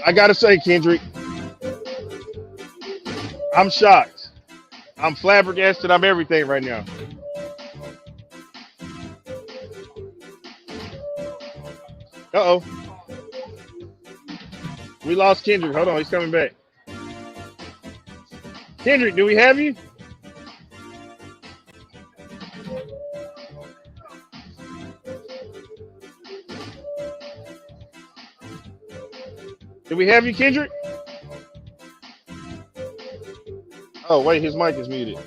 I gotta say, Kendrick, I'm shocked. I'm flabbergasted. I'm everything right now. Uh-oh. We lost Kendrick. Hold on, he's coming back. Kendrick, do we have you? Do we have you, Kendrick? Oh, wait, his mic is muted.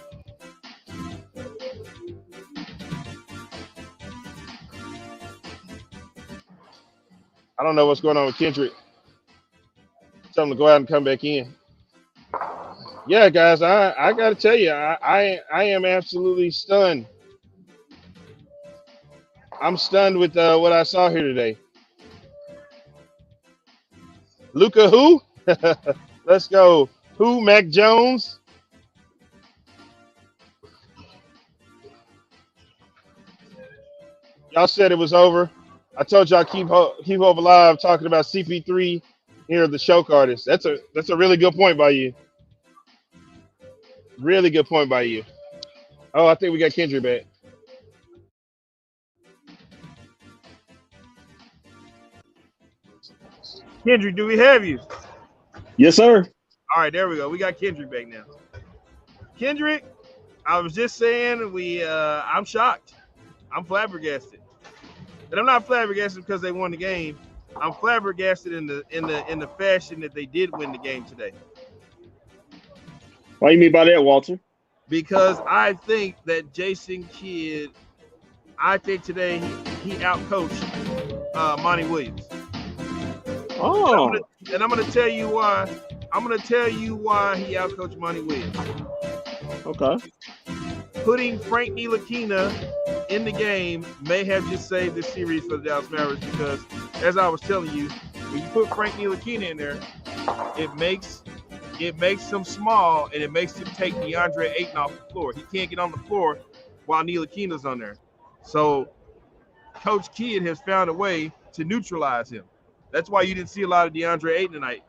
I don't know what's going on with Kendrick. Tell him to go out and come back in. Yeah, guys, I gotta tell you, I am absolutely stunned. I'm stunned with what I saw here today. Luca, who? Let's go. Who? Mac Jones? Y'all said it was over. I told y'all keep hope alive talking about CP3 here, the choke artist. That's a really good point by you. Really good point by you. Oh, I think we got Kendrick back. Kendrick, do we have you? Yes, sir. All right, there we go. We got Kendrick back now. Kendrick, I was just saying I'm shocked. I'm flabbergasted. And I'm not flabbergasted because they won the game. I'm flabbergasted in the fashion that they did win the game today. What do you mean by that, Walter? Because I think that Jason Kidd, I think today he outcoached Monty Williams. Oh. And I'm gonna tell you why. I'm gonna tell you why he outcoached Monty Williams. Okay. Putting Frank Ntilikina in the game may have just saved the series for the Dallas Mavericks because, as I was telling you, when you put Frank Ntilikina in there, it makes him small and it makes him take DeAndre Ayton off the floor. He can't get on the floor while Ntilikina's on there. So Coach Kidd has found a way to neutralize him. That's why you didn't see a lot of DeAndre Ayton tonight.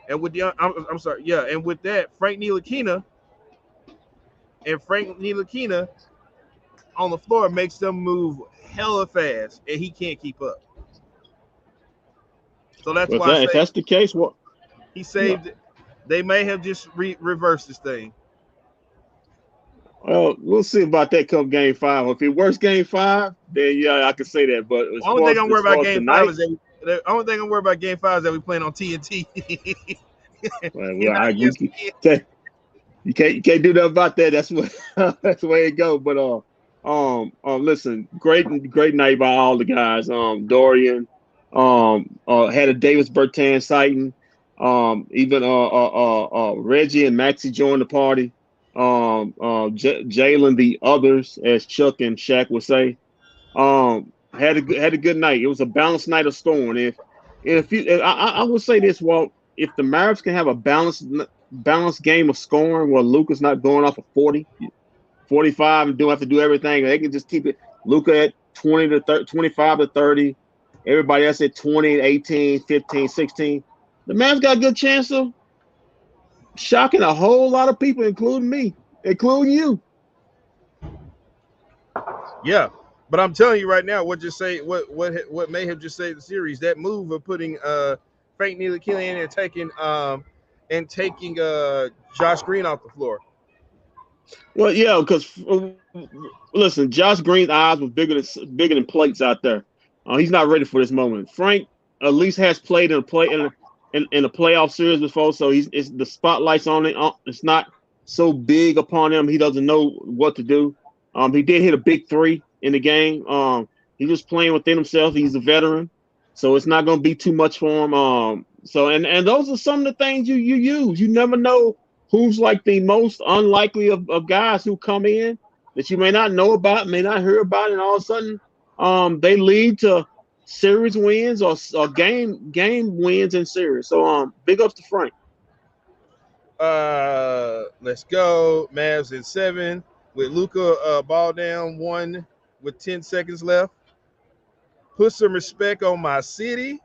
And with and with that, Frank Ntilikina on the floor makes them move hella fast, and he can't keep up. So that's why if that's the case, what he saved it. They may have just reversed this thing. Well, we'll see about that come game 5. If it works game 5, then yeah, I can say that. But the only thing I'm worried about game 5 is that we playing on TNT. You can't do nothing about that. That's the way it goes. But listen, great night by all the guys. Dorian, had a Davis Bertans sighting. Even Reggie and Maxie joined the party. Jalen, the others, as Chuck and Shaq would say, had a good night. It was a balanced night of scoring. I would say this, Walt, if the Mavericks can have a balanced game of scoring where Luka's not going off of 40, 45 and don't have to do everything, they can just keep it. Luka at 20 to 25 to 30, everybody else at 20, 18, 15, 16. The Mavs got a good chance of shocking a whole lot of people, including me, including you. Yeah, but I'm telling you right now, what may have just saved the series. That move of putting Frank Ntilikina in and taking Josh Green off the floor. Well, yeah, because listen, Josh Green's eyes were bigger than plates out there. He's not ready for this moment. Frank at least has played in a playoff series before, so it's the spotlight's on it. It's not so big upon him. He doesn't know what to do. He did hit a big 3 in the game. He was playing within himself. He's a veteran, so it's not going to be too much for him. And those are some of the things you use. You never know who's like the most unlikely of guys who come in that you may not know about, may not hear about, and all of a sudden they lead to series wins or game wins in series. So big ups to Frank. Let's go. Mavs in 7 with Luka ball down 1 with 10 seconds left. Put some respect on my city.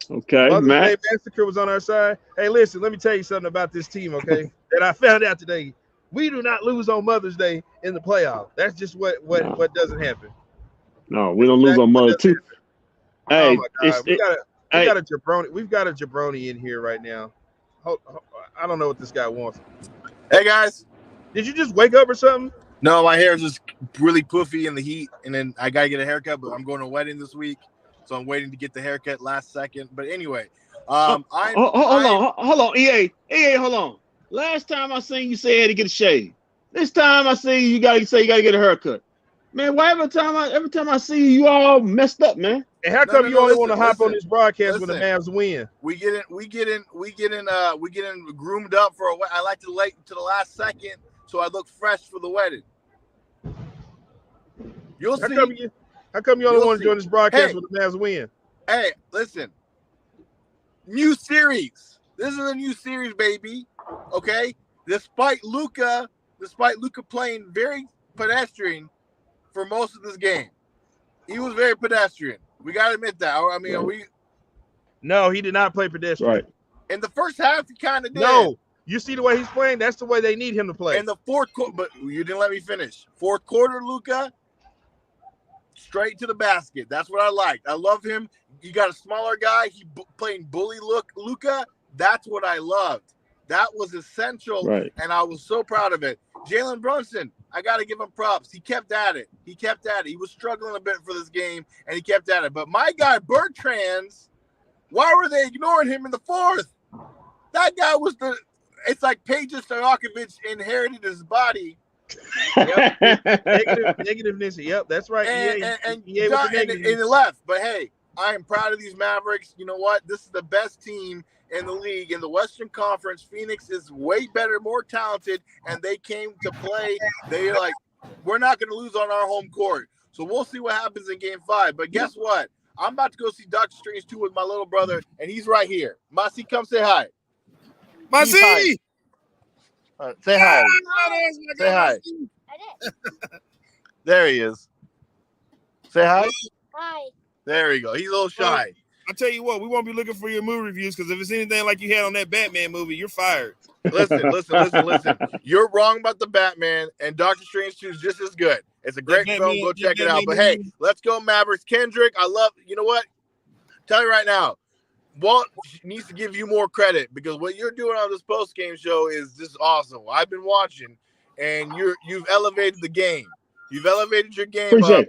Okay, Mother's Day Matt. Massacre was on our side. Hey, listen, let me tell you something about this team, okay? That I found out today. We do not lose on Mother's Day in the playoff. That's just what No, doesn't happen. no, we That's don't lose exactly on what Mother doesn't too. happen. Oh Hey, my God, we hey, got a jabroni. We've got a jabroni in here right now. I don't know what this guy wants. Hey guys. Did you just wake up or something? No, my hair is just really poofy in the heat, and then I gotta get a haircut. But I'm going to a wedding this week, so I'm waiting to get the haircut last second. But anyway, hold on, EA, hold on. Last time I seen you say you had to get a shave. This time I see you gotta get a haircut. Man, why every time I see you, you all messed up, man. And how come you only want to hop on this broadcast when the Mavs win? We get in groomed up for a wedding. I like to wait to the last second so I look fresh for the wedding. You'll see. How come you only want to join this broadcast when the Mavs win? Hey, listen. New series. This is a new series, baby. Okay? Despite Luka playing very pedestrian for most of this game. He was very pedestrian. We got to admit that. I mean, No, he did not play pedestrian. Right. In the first half, he kind of did. No, you see the way he's playing? That's the way they need him to play. In the fourth quarter, but you didn't let me finish. Fourth quarter, Luka, straight to the basket. That's what I liked. I love him. You got a smaller guy. He playing bully Luka. That's what I loved. That was essential, right. And I was so proud of it. Jalen Brunson, I got to give him props. He kept at it. He was struggling a bit for this game, and he kept at it. But my guy, Bertrands, why were they ignoring him in the fourth? That guy was it's like Peja Stojakovic inherited his body. Yep. Negativeness. Yep, that's right. And he left. But hey, I am proud of these Mavericks. You know what? This is the best team in the league. In the Western Conference, Phoenix is way better, more talented, and they came to play. They're like, we're not going to lose on our home court. So we'll see what happens in Game 5. But guess what? I'm about to go see Doctor Strange 2 with my little brother, and he's right here. Masi, come say hi. Masi! Say hi. Say hi. There he is. Say hi. Hi. There we go. He's a little shy. I tell you what, we won't be looking for your movie reviews because if it's anything like you had on that Batman movie, you're fired. Listen. You're wrong about the Batman, and Doctor Strange 2 is just as good. It's a great film. Go check it out. But hey, let's go Mavericks. Kendrick, you know what? Tell you right now, Walt needs to give you more credit because what you're doing on this post-game show is just awesome. I've been watching, and you've elevated the game. You've elevated your game up.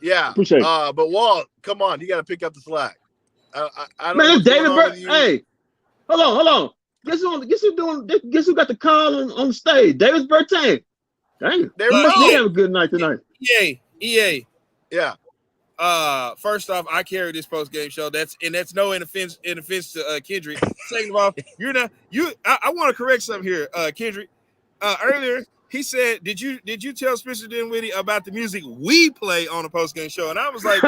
Yeah. Appreciate it. But Walt, come on, you got to pick up the slack. I don't know. Man, David hey, hold on. Guess who got the call on stage? David Bertan. Dang. He have a good night tonight. EA. Yeah. First off, I carry this post game show. That's no offense to Kendrick. Second of all, I want to correct something here, Kendrick. Earlier he said, "Did you tell Spencer Dinwiddie about the music we play on the post game show?" And I was like,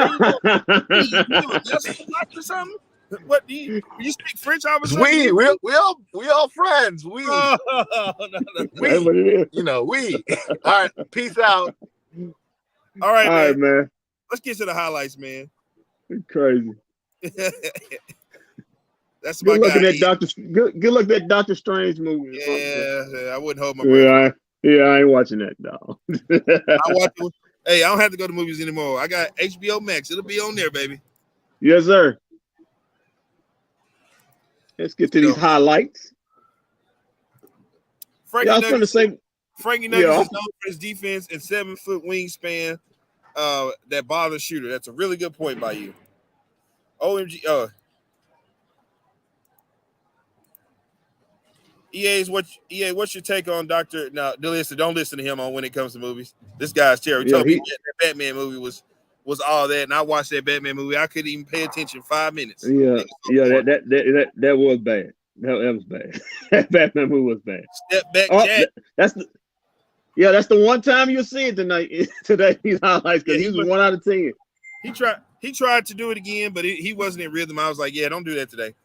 or something? What do you speak French? I was we all friends. We, no. we. All right, peace out. All right, man. Let's get to the highlights, man. Crazy. That's my good guy. Good luck at that Doctor Strange movie. Yeah, I wouldn't hold my breath. I ain't watching that, dog. Hey, I don't have to go to movies anymore. I got HBO Max. It'll be on there, baby. Yes, sir. Let's get to these highlights. Frankie Nuggets is known for his defense and 7-foot wingspan. That bothers shooter. That's a really good point by you. OMG. What's your take on Dr. Now, don't listen to him on when it comes to movies. This guy's terrible. He told me that Batman movie was all that, and I watched that Batman movie. I couldn't even pay attention 5 minutes. That was bad. That was bad. That Batman movie was bad. Step back, Jack. That's the one time you'll see it today. These highlights because he was 1 out of 10. He tried to do it again, but he wasn't in rhythm. I was like, don't do that today.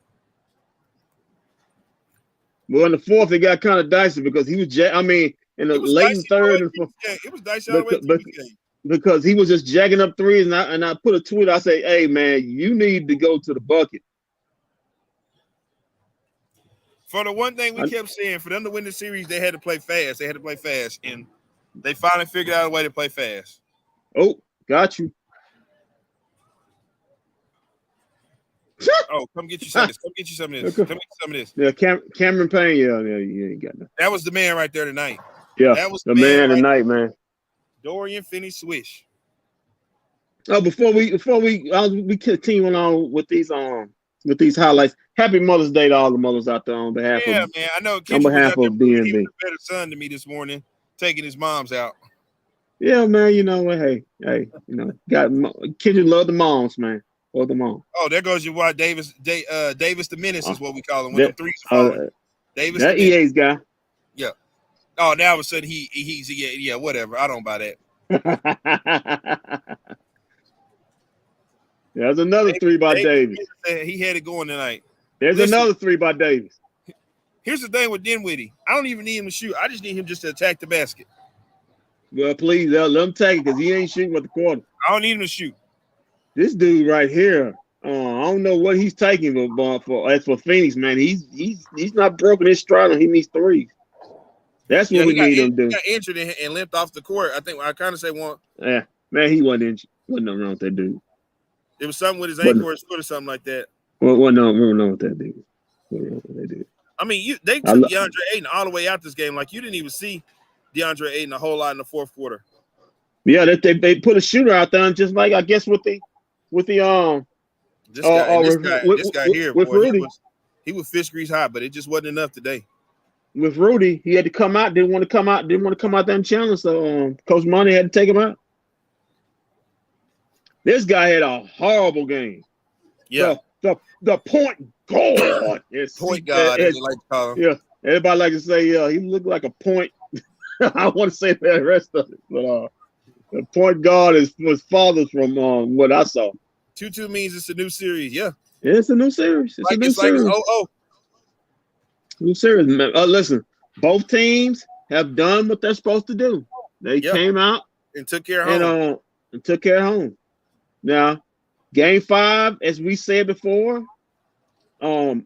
Well, in the fourth, it got kind of dicey because he was. In the late third and fourth, it was dicey all the way through because he was just jacking up threes, and I put a tweet. I say, "Hey, man, you need to go to the bucket." For the one thing we kept saying, for them to win the series, they had to play fast. They had to play fast, and they finally figured out a way to play fast. Oh, got you. Oh, come get you some of this. Come get you some of this. Come get you some of this. Yeah, Cameron Payne. Yeah, you ain't got that. That was the man right there tonight. Yeah, that was the man right tonight, man. Dorian Finney-Swish. Oh, before we continue on with these highlights. Happy Mother's Day to all the mothers out there on behalf of man. I know. On behalf of bFb. He was a better son to me this morning, taking his mom's out. Yeah, man. You know what? Hey, you know, kids love the moms, man. Love the moms. Oh, there goes your boy Davis. Davis the Menace is what we call him. When the threes are falling. Davis. That EA's guy. Yeah. Oh, now all of a sudden he's whatever. I don't buy that. There's another three by Davis. He had it going tonight. There's another three by Davis. Here's the thing with Dinwiddie. I don't even need him to shoot. I just need him just to attack the basket. Well, please, let him take it because he ain't shooting with the quarter. I don't need him to shoot. This dude right here, I don't know what he's taking, but as for Phoenix, man, he's not broken his stride. He needs threes. That's what we need him to do. He got injured and limped off the court. I think I kind of say one. Yeah, man, he wasn't injured. Wasn't nothing wrong with that dude. It was something with his ankle or his foot or something like that. Well, no, we don't know what that dude. I mean, they took DeAndre Ayton all the way out this game. Like, you didn't even see DeAndre Ayton a whole lot in the fourth quarter. Yeah, they put a shooter out there, and just like I guess with the this guy here, with boy, Rudy, he was fish grease hot, but it just wasn't enough today. With Rudy, he had to come out. Didn't want to come out there and challenge. So Coach Monty had to take him out. This guy had a horrible game. Yeah, the point guard. Point guard, as they like to call him. Yeah, everybody like to say, he looked like a point. I want to say the rest of it, but the point guard was fathers from what I saw. 2-2 means it's a new series. Yeah, it's a new series. It's a new series. New series. Listen, both teams have done what they're supposed to do. They came out and took care of home. And took care of home. Now, Game 5, as we said before,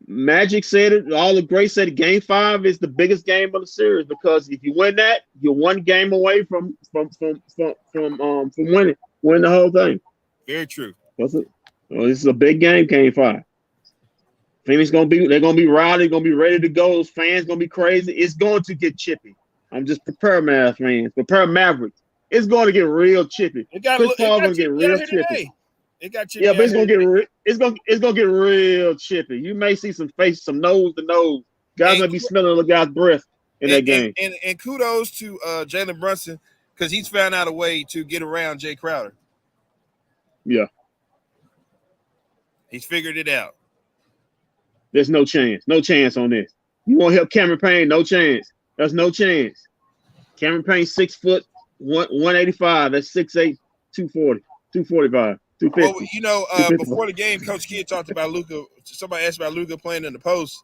Magic said it. All the greats said Game 5 is the biggest game of the series because if you win that, you're one game away from winning the whole thing. Very true. What's it? Well, this is a big game. Game 5. Phoenix they're gonna be rowdy, gonna be ready to go. Those fans gonna be crazy. It's going to get chippy. I'm just prepare Mavericks. It's going to get real chippy. Chris Paul's gonna get real chippy. It got chippy. Yeah, but it's gonna get real chippy. You may see some nose to nose. Guys might be smelling the guy's breath in that game. And kudos to Jalen Brunson because he's found out a way to get around Jay Crowder. Yeah, he's figured it out. There's no chance on this. You won't help Cameron Payne? No chance. There's no chance. Cameron Payne 6 foot 185. That's 6'8", 240, 245. 250. Well, before the game, Coach Kidd talked about Luka. Somebody asked about Luka playing in the post,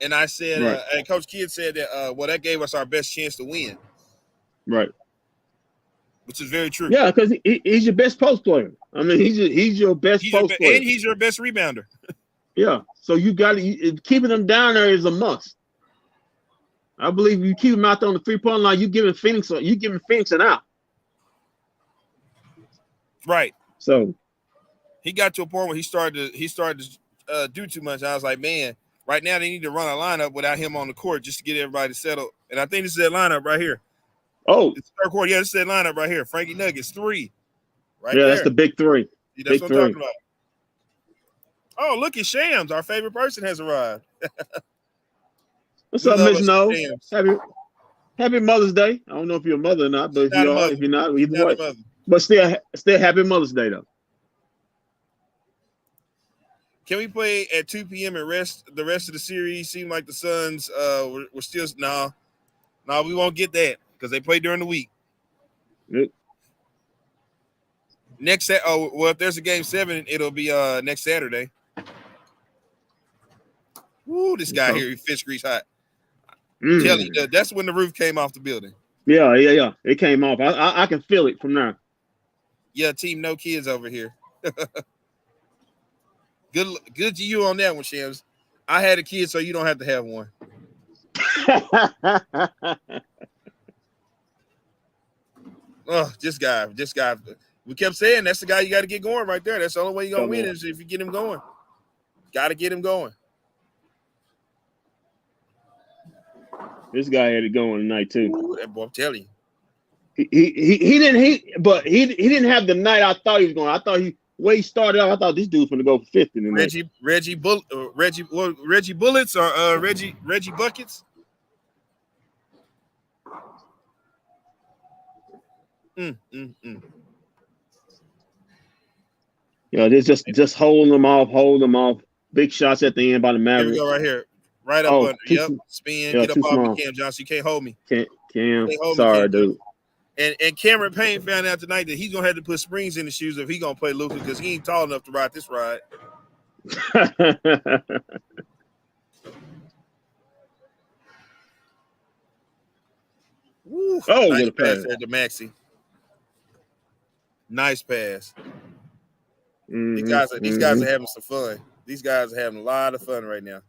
and I said, and Coach Kidd said that, that gave us our best chance to win. Right. Which is very true. Yeah, because he's your best post player. I mean, he's your best post player, and he's your best rebounder. Yeah, so you got to keeping them down there is a must. I believe you keep them out there on the 3-point line. You giving Phoenix an out. Right. So he got to a point where he started to do too much. I was like, man, right now they need to run a lineup without him on the court just to get everybody settled. And I think this is that lineup right here. Oh, it's third quarter. Yeah, this is that lineup right here. Frankie Nuggets 3. Right. Yeah, there. That's the big 3. See, that's what I'm talking about. Oh, look at Shams. Our favorite person has arrived. What's up, Miss No? Happy Mother's Day. I don't know if you're a mother or not, but if you're not, either way. But still happy Mother's Day though. Can we play at 2 p.m. and rest the rest of the series? Seemed like the Suns were still no, we won't get that because they play during the week. Yep. If there's a game 7, it'll be next Saturday. Woo, this guy here, fish grease hot. Tell you, that's when the roof came off the building. Yeah. It came off. I can feel it from now. Yeah, team no kids over here. Good to you on that one, Shams. I had a kid, so you don't have to have one. Oh, this guy. We kept saying that's the guy you got to get going right there. That's the only way you're going to win is if you get him going. Got to get him going. This guy had it going tonight too. Ooh, that boy, I'm telling you. He didn't have the night I thought he was going. I thought he started off. I thought this dude's gonna go for 50 tonight. Reggie Bullets or Reggie Buckets. Yeah, this just holding them off. Big shots at the end by the Mavericks. Here we go, right here. Right up under. Yep. Spin. Get up off me, Cam Johnson. You can't hold me. Cam. Sorry, dude. And Cameron Payne found out tonight that he's gonna have to put springs in the shoes if he's gonna play Luka because he ain't tall enough to ride this ride. Woo. Nice pass there to Maxey. Nice pass. These guys are having some fun. These guys are having a lot of fun right now.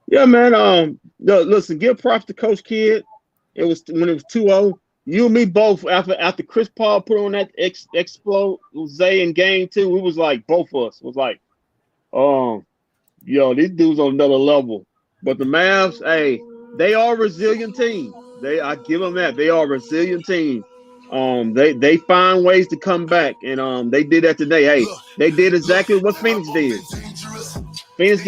Yeah, man. Listen, give props to Coach Kidd. It was when it was 2-0. You and me both after Chris Paul put on that explode in game 2, we was like, both of us was like, these dudes on another level. But the Mavs, hey, they are a resilient team. I give them that. They are a resilient team. They find ways to come back, and they did that today. Hey, they did exactly what Phoenix did. Phoenix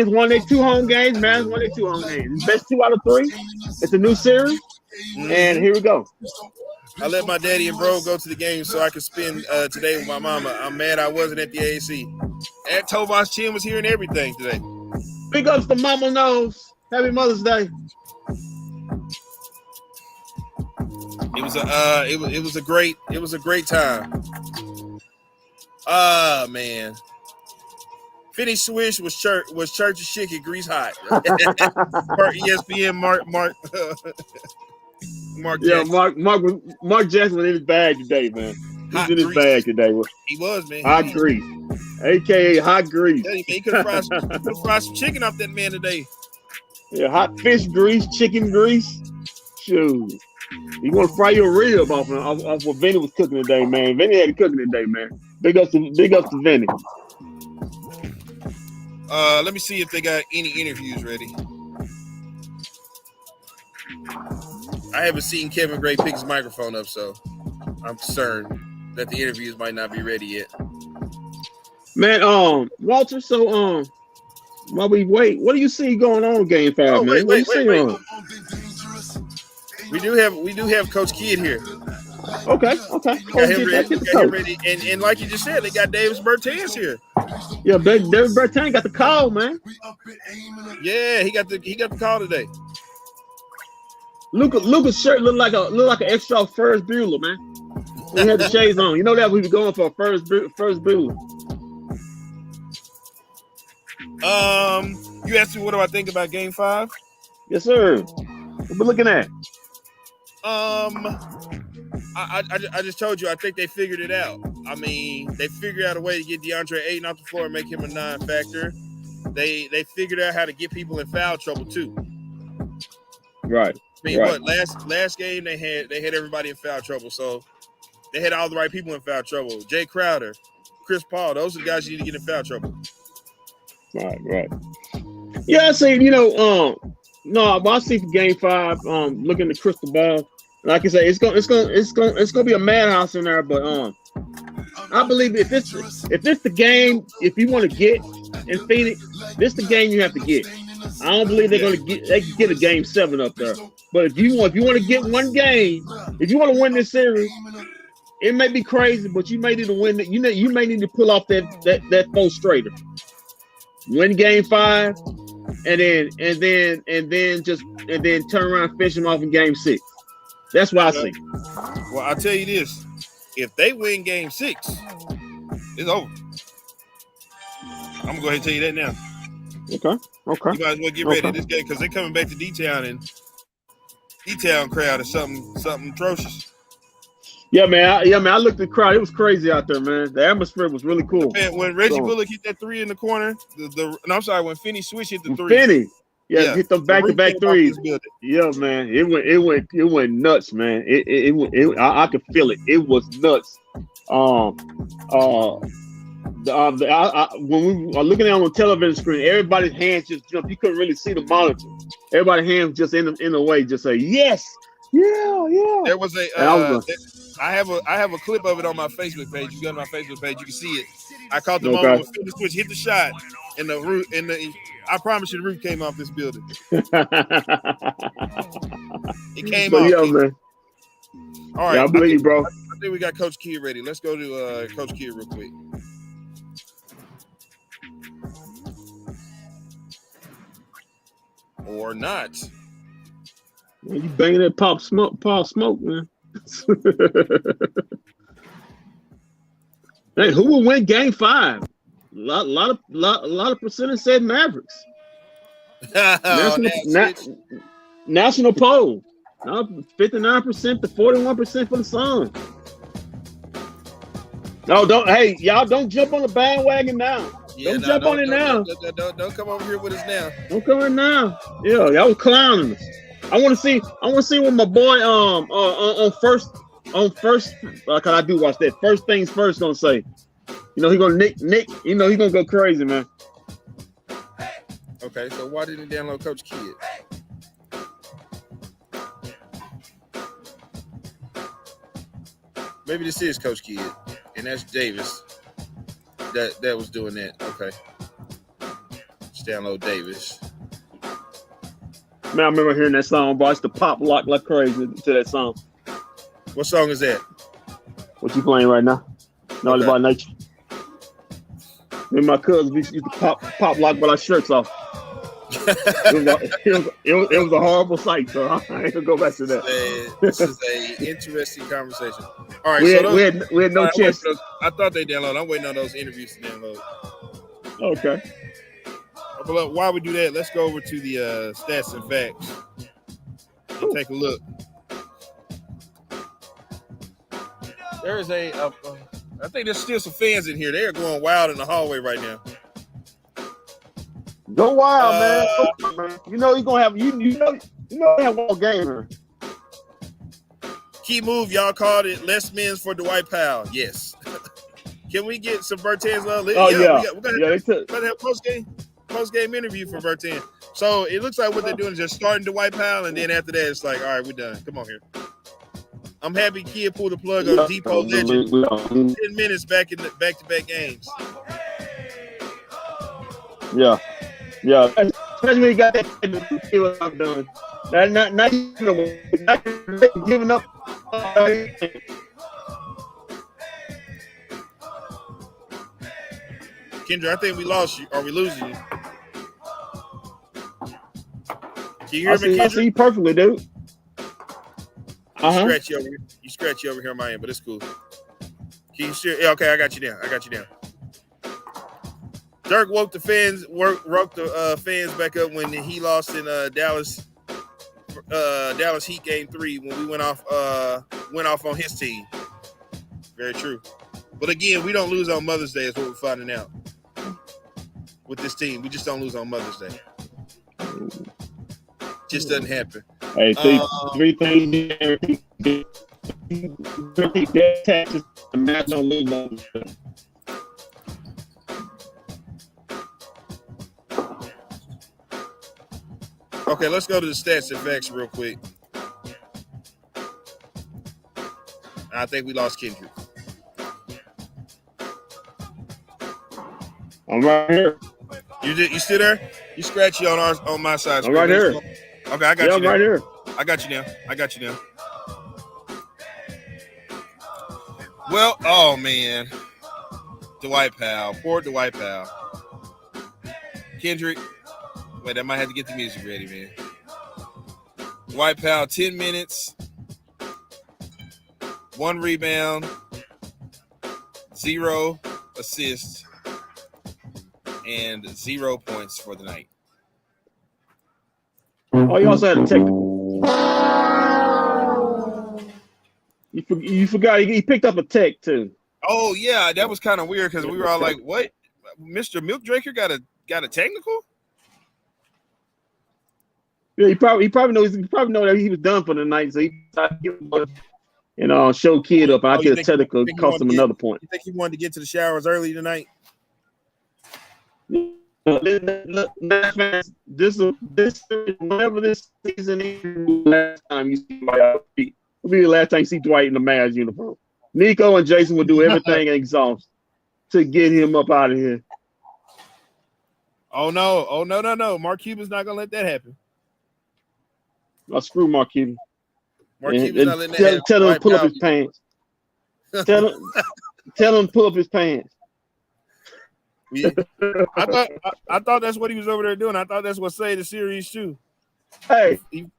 won their 2 home games. Mavs won their 2 home games. Best 2 out of 3. It's a new series, and here we go. I let my daddy and bro go to the game so I could spend today with my mama. I'm mad I wasn't at the AAC. Aunt Tova's chin was here and everything today. Big ups to Mama Knows. Happy Mother's Day. It was a great time. Man. Finney Swish was church chick at Grease Hot. Per ESPN Mark Jackson. Mark Jackson was in his bag today, man. He's in his bag today. He was, man. Hot grease. AKA hot grease. Yeah, he could have fried some chicken off that man today. Yeah, hot fish grease, chicken grease. Shoot. You want to fry your rib off what Vinny was cooking today, man. Vinny had it cooking today, man. Big ups to Vinny. Let me see if they got any interviews ready. I haven't seen Kevin Gray pick his microphone up, so I'm concerned that the interviews might not be ready yet. Man, Walter, so while we wait, what do you see going on in Game 5, man? Wait. We do have Coach Kidd here. Okay. Got him ready. And like you just said, they got Davis Bertans here. Yeah, Davis Bertans got the call, man. Yeah, he got the call today. Luka's shirt looked like an extra Ferris Bueller, man. He had the shades on. You know that we were going for a Ferris Bueller. You asked me what do I think about Game 5? Yes, sir. What we looking at? I just told you I think they figured it out. I mean, they figured out a way to get DeAndre Ayton off the floor and make him a non-factor. They figured out how to get people in foul trouble too. Right. I mean, what last game they had everybody in foul trouble, so they had all the right people in foul trouble. Jay Crowder, Chris Paul, those are the guys you need to get in foul trouble. Right. Yeah, I say, no, I see for Game 5, looking at the crystal ball. Like I say, it's gonna be a madhouse in there, but I believe if it's the game, if you want to get in Phoenix, this the game you have to get. I don't believe they can get a Game 7 up there. But if you want to get one game, if you want to win this series, it may be crazy, but you may need to win it. You may need to pull off that 4 straighter. Win Game 5, and then turn around and finish them off in Game 6. That's what I see. Well, I'll tell you this: if they win Game 6, it's over. I'm gonna go ahead and tell you that now. Okay. You might as well get ready this game because they're coming back to D-Town, and D-Town crowd is something atrocious. Yeah, man. I looked at the crowd. It was crazy out there, man. The atmosphere was really cool. Man, when Reggie Bullock hit that 3 in the corner, when Finney Swish hit the 3. Yeah, hit them back-to-back threes. Yeah, man, it went nuts, man. I could feel it. It was nuts. When we were looking at on the television screen, everybody's hands just jumped. You couldn't really see the monitor. Everybody's hands just in a way, just say yes, yeah. There was I have a clip of it on my Facebook page. You go to my Facebook page, you can see it. I caught the moment when Phil Switch hit the shot, and the roof, I promise you, the roof came off this building. It came off. Yeah, man. All right, yeah, I believe you, bro. I think we got Coach Kidd ready. Let's go to Coach Kidd real quick. Or not. Man, you banging that pop smoke, man. Hey, who will win Game 5? A lot of percentage said Mavericks. National poll. 59% to 41% for the Suns. No, y'all don't jump on the bandwagon now. Yeah, don't jump on it now. Don't come over here with us now. Don't come in now. Yeah, y'all was clowning us. I want to see what my boy on first cause I do watch that. First things first gonna say. You know he gonna Nick. You know he gonna go crazy, man. Okay, so why didn't he download Coach Kidd? Maybe this is Coach Kidd, and that's Davis. That was doing that. Okay, let's download Davis. Man, I remember hearing that song, boy. I used to pop lock like crazy to that song. What song is that? What you playing right now? Naughty by Nature. Me and my cousins used to pop lock with our shirts off. It was a horrible sight, so I ain't gonna go back to that. This is a interesting conversation. All right, we had no chance. I thought they downloaded. I'm waiting on those interviews to download. Okay. But while we do that, let's go over to the stats and facts and take a look. There is I think there's still some fans in here. They are going wild in the hallway right now. Go wild, man. You know you're gonna have you know have one gamer. Key move, y'all called it less men's for Dwight Powell. Yes. Can we get some Bertans love? Oh yeah. We're gonna have post game interview for Bertan. So it looks like what they're doing is just starting Dwight Powell, and then after that it's like, all right, we're done. Come on here. I'm happy Kid pulled the plug on Depot Legend. 10 minutes back in the back-to-back games. Yeah. Especially when you got that see what I'm doing. Not giving up. Kendra, I think we lost you. Are we losing you? Can you hear me, Kendra? I see you perfectly, dude. You scratch you over here on my end, but it's cool. Can you still? Yeah, okay, I got you down. Dirk woke the fans back up when he lost in Dallas Heat Game 3 when we went off on his team. Very true. But again, we don't lose on Mother's Day is what we're finding out. With this team, we just don't lose on Mother's Day. Just doesn't happen. Hey, three things. Taxes, the match don't lose Mother's Day. Okay, let's go to the stats and facts real quick. I think we lost Kendrick. I'm right here. You still there? You scratchy on my side. I'm right here. Okay, I got you. I'm right here. I got you now. Well, oh man, Dwight Powell, poor Dwight Powell. Kendrick, wait, I might have to get the music ready, man. Dwight Powell, 10 minutes, 1 rebound, 0 assists, and 0 points for the night. Oh, you also had a technical. You forgot he picked up a tech too. Oh yeah, that was kind of weird because we were all like, "What? Mr. Milk Draker got a technical?" Yeah, he probably know that he was done for the night, so he decided to get show kid up. I get a technical, cost him another point. You think he wanted to get to the showers early tonight? Whenever this season is, last time you see Dwight, will be the last time you see Dwight in the Mavs uniform. Nico and Jason will do everything exhaust to get him up out of here. Oh no! Mark Cuban's not gonna let that happen. I'll screw Mark Cuban. Mark Cuban's not letting that happen. Tell him to pull up his pants. Tell him to pull up his pants. I thought that's what he was over there doing. I thought that's what saved the series too. Hey, you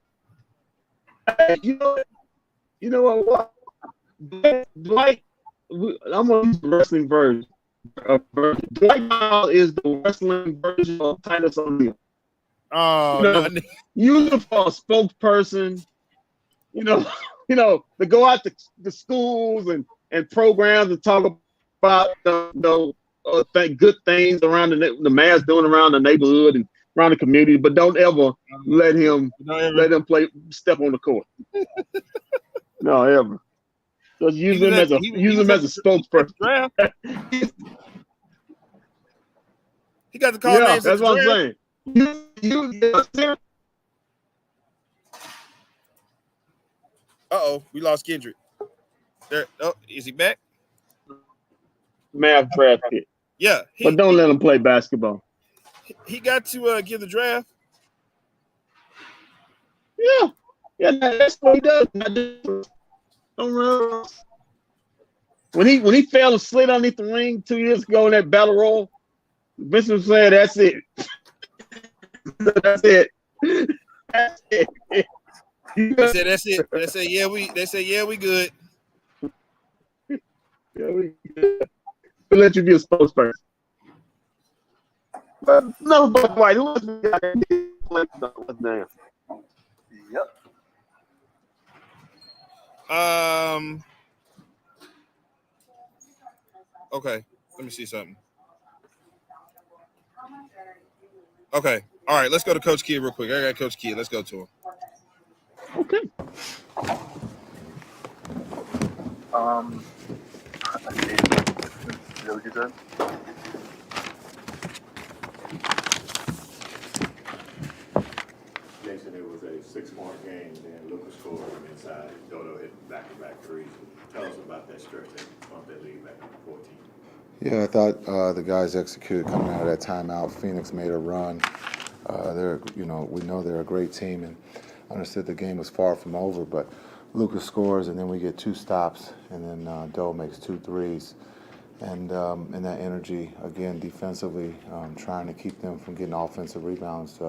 know what? Dwight, I'm gonna use the wrestling version. Dwight now is the wrestling version of Titus O'Neil. Oh, use it for a spokesperson. To go out to the schools and programs and talk about good things around the Mavs doing around the neighborhood and around the community, but don't ever let him step on the court. No, ever. Just use him as a spokesperson. He got the call names. That's what I'm saying. We lost Kendrick. Is he back? Mavs draft pick. Yeah, but don't let him play basketball. He got to give the draft. Yeah, that's what he does. Don't run. When he fell and slid underneath the ring 2 years ago in that battle royal, Vincent said, "That's it. That's it. That's it." They said, "That's it." They said, "Yeah, we." They said, "Yeah, we good." Yeah, we good. We'll let you be a spokesperson. But no, but White, who was the guy that damn? Yep. Okay. Let me see something. Okay. All right. Let's go to Coach Kidd real quick. I got Coach Kidd. Let's go to him. Okay. What you said? Jason, it was a 6-point game, then Lucas scored from inside, and Dodo hit back-to-back threes. Tell us about that stretch that bumped that lead back to 14. Yeah, I thought the guys executed coming out of that timeout. Phoenix made a run. We know they're a great team, and understood the game was far from over. But Lucas scores, and then we get 2 stops, and then Doe makes 2 threes, and that energy again defensively, trying to keep them from getting offensive rebounds.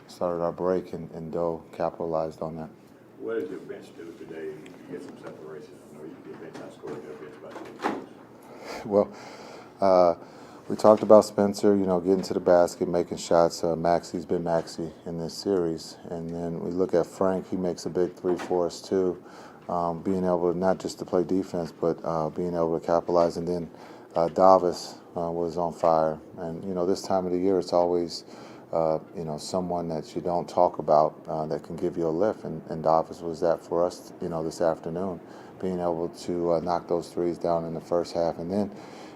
Started our break, and Doe capitalized on that. What did your bench do today to get some separation? I know your bench outscored their bench by 10 points. Well, we talked about Spencer, getting to the basket, making shots. Maxi's been Maxi in this series. And then we look at Frank. He makes a big 3 for us, too. Being able to not just to play defense, but being able to capitalize. And then Davis was on fire. And, this time of the year, it's always, someone that you don't talk about that can give you a lift. And Davis was that for us, this afternoon, being able to knock those threes down in the first half. And then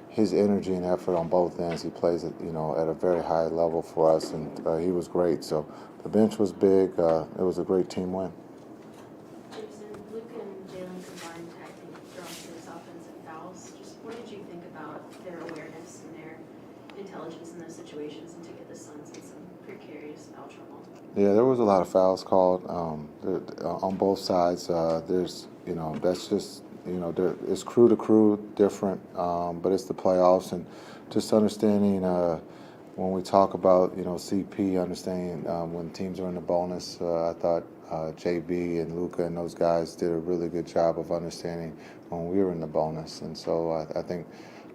his energy and effort on both ends, he plays at a very high level for us, and he was great. So the bench was big. It was a great team win. Jason, Luke and Jalen combined, I think, drawn 6 offensive fouls. Just what did you think about their awareness and their intelligence in those situations, and to get the Suns in some precarious foul trouble? Yeah, there was a lot of fouls called on both sides. There's, that's just, it's crew to crew different, but it's the playoffs, and just understanding when we talk about, CP, understanding when teams are in the bonus, I thought JB and Luka and those guys did a really good job of understanding when we were in the bonus. And so I think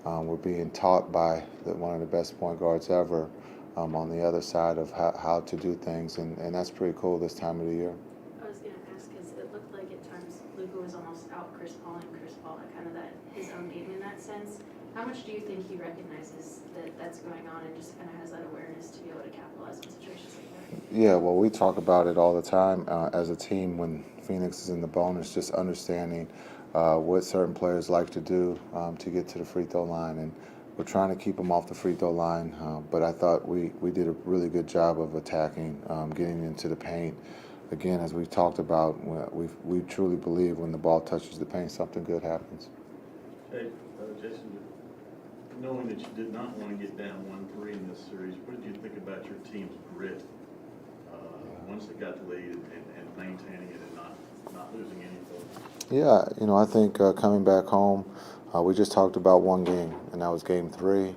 we're being taught by one of the best point guards ever on the other side of how to do things, and that's pretty cool this time of the year. I was going to ask, because it looked like at times Luka was almost out Chris Paul, and Chris Paul had kind of his own game in that sense. How much do you think he recognizes that that's going on and just kind of has that awareness to be able to capitalize on situations like that? Yeah, well, we talk about it all the time as a team when Phoenix is in the bonus, just understanding what certain players like to do to get to the free throw line. And we're trying to keep them off the free throw line, but I thought we did a really good job of attacking, getting into the paint. Again, as we've talked about, we truly believe when the ball touches the paint, something good happens. Hey, Jason, knowing that you did not want to get down 1-3 in this series, what did you think about your team's grit once they got the lead and maintaining it and not losing anything? Yeah, I think coming back home, we just talked about one game, and that was Game 3.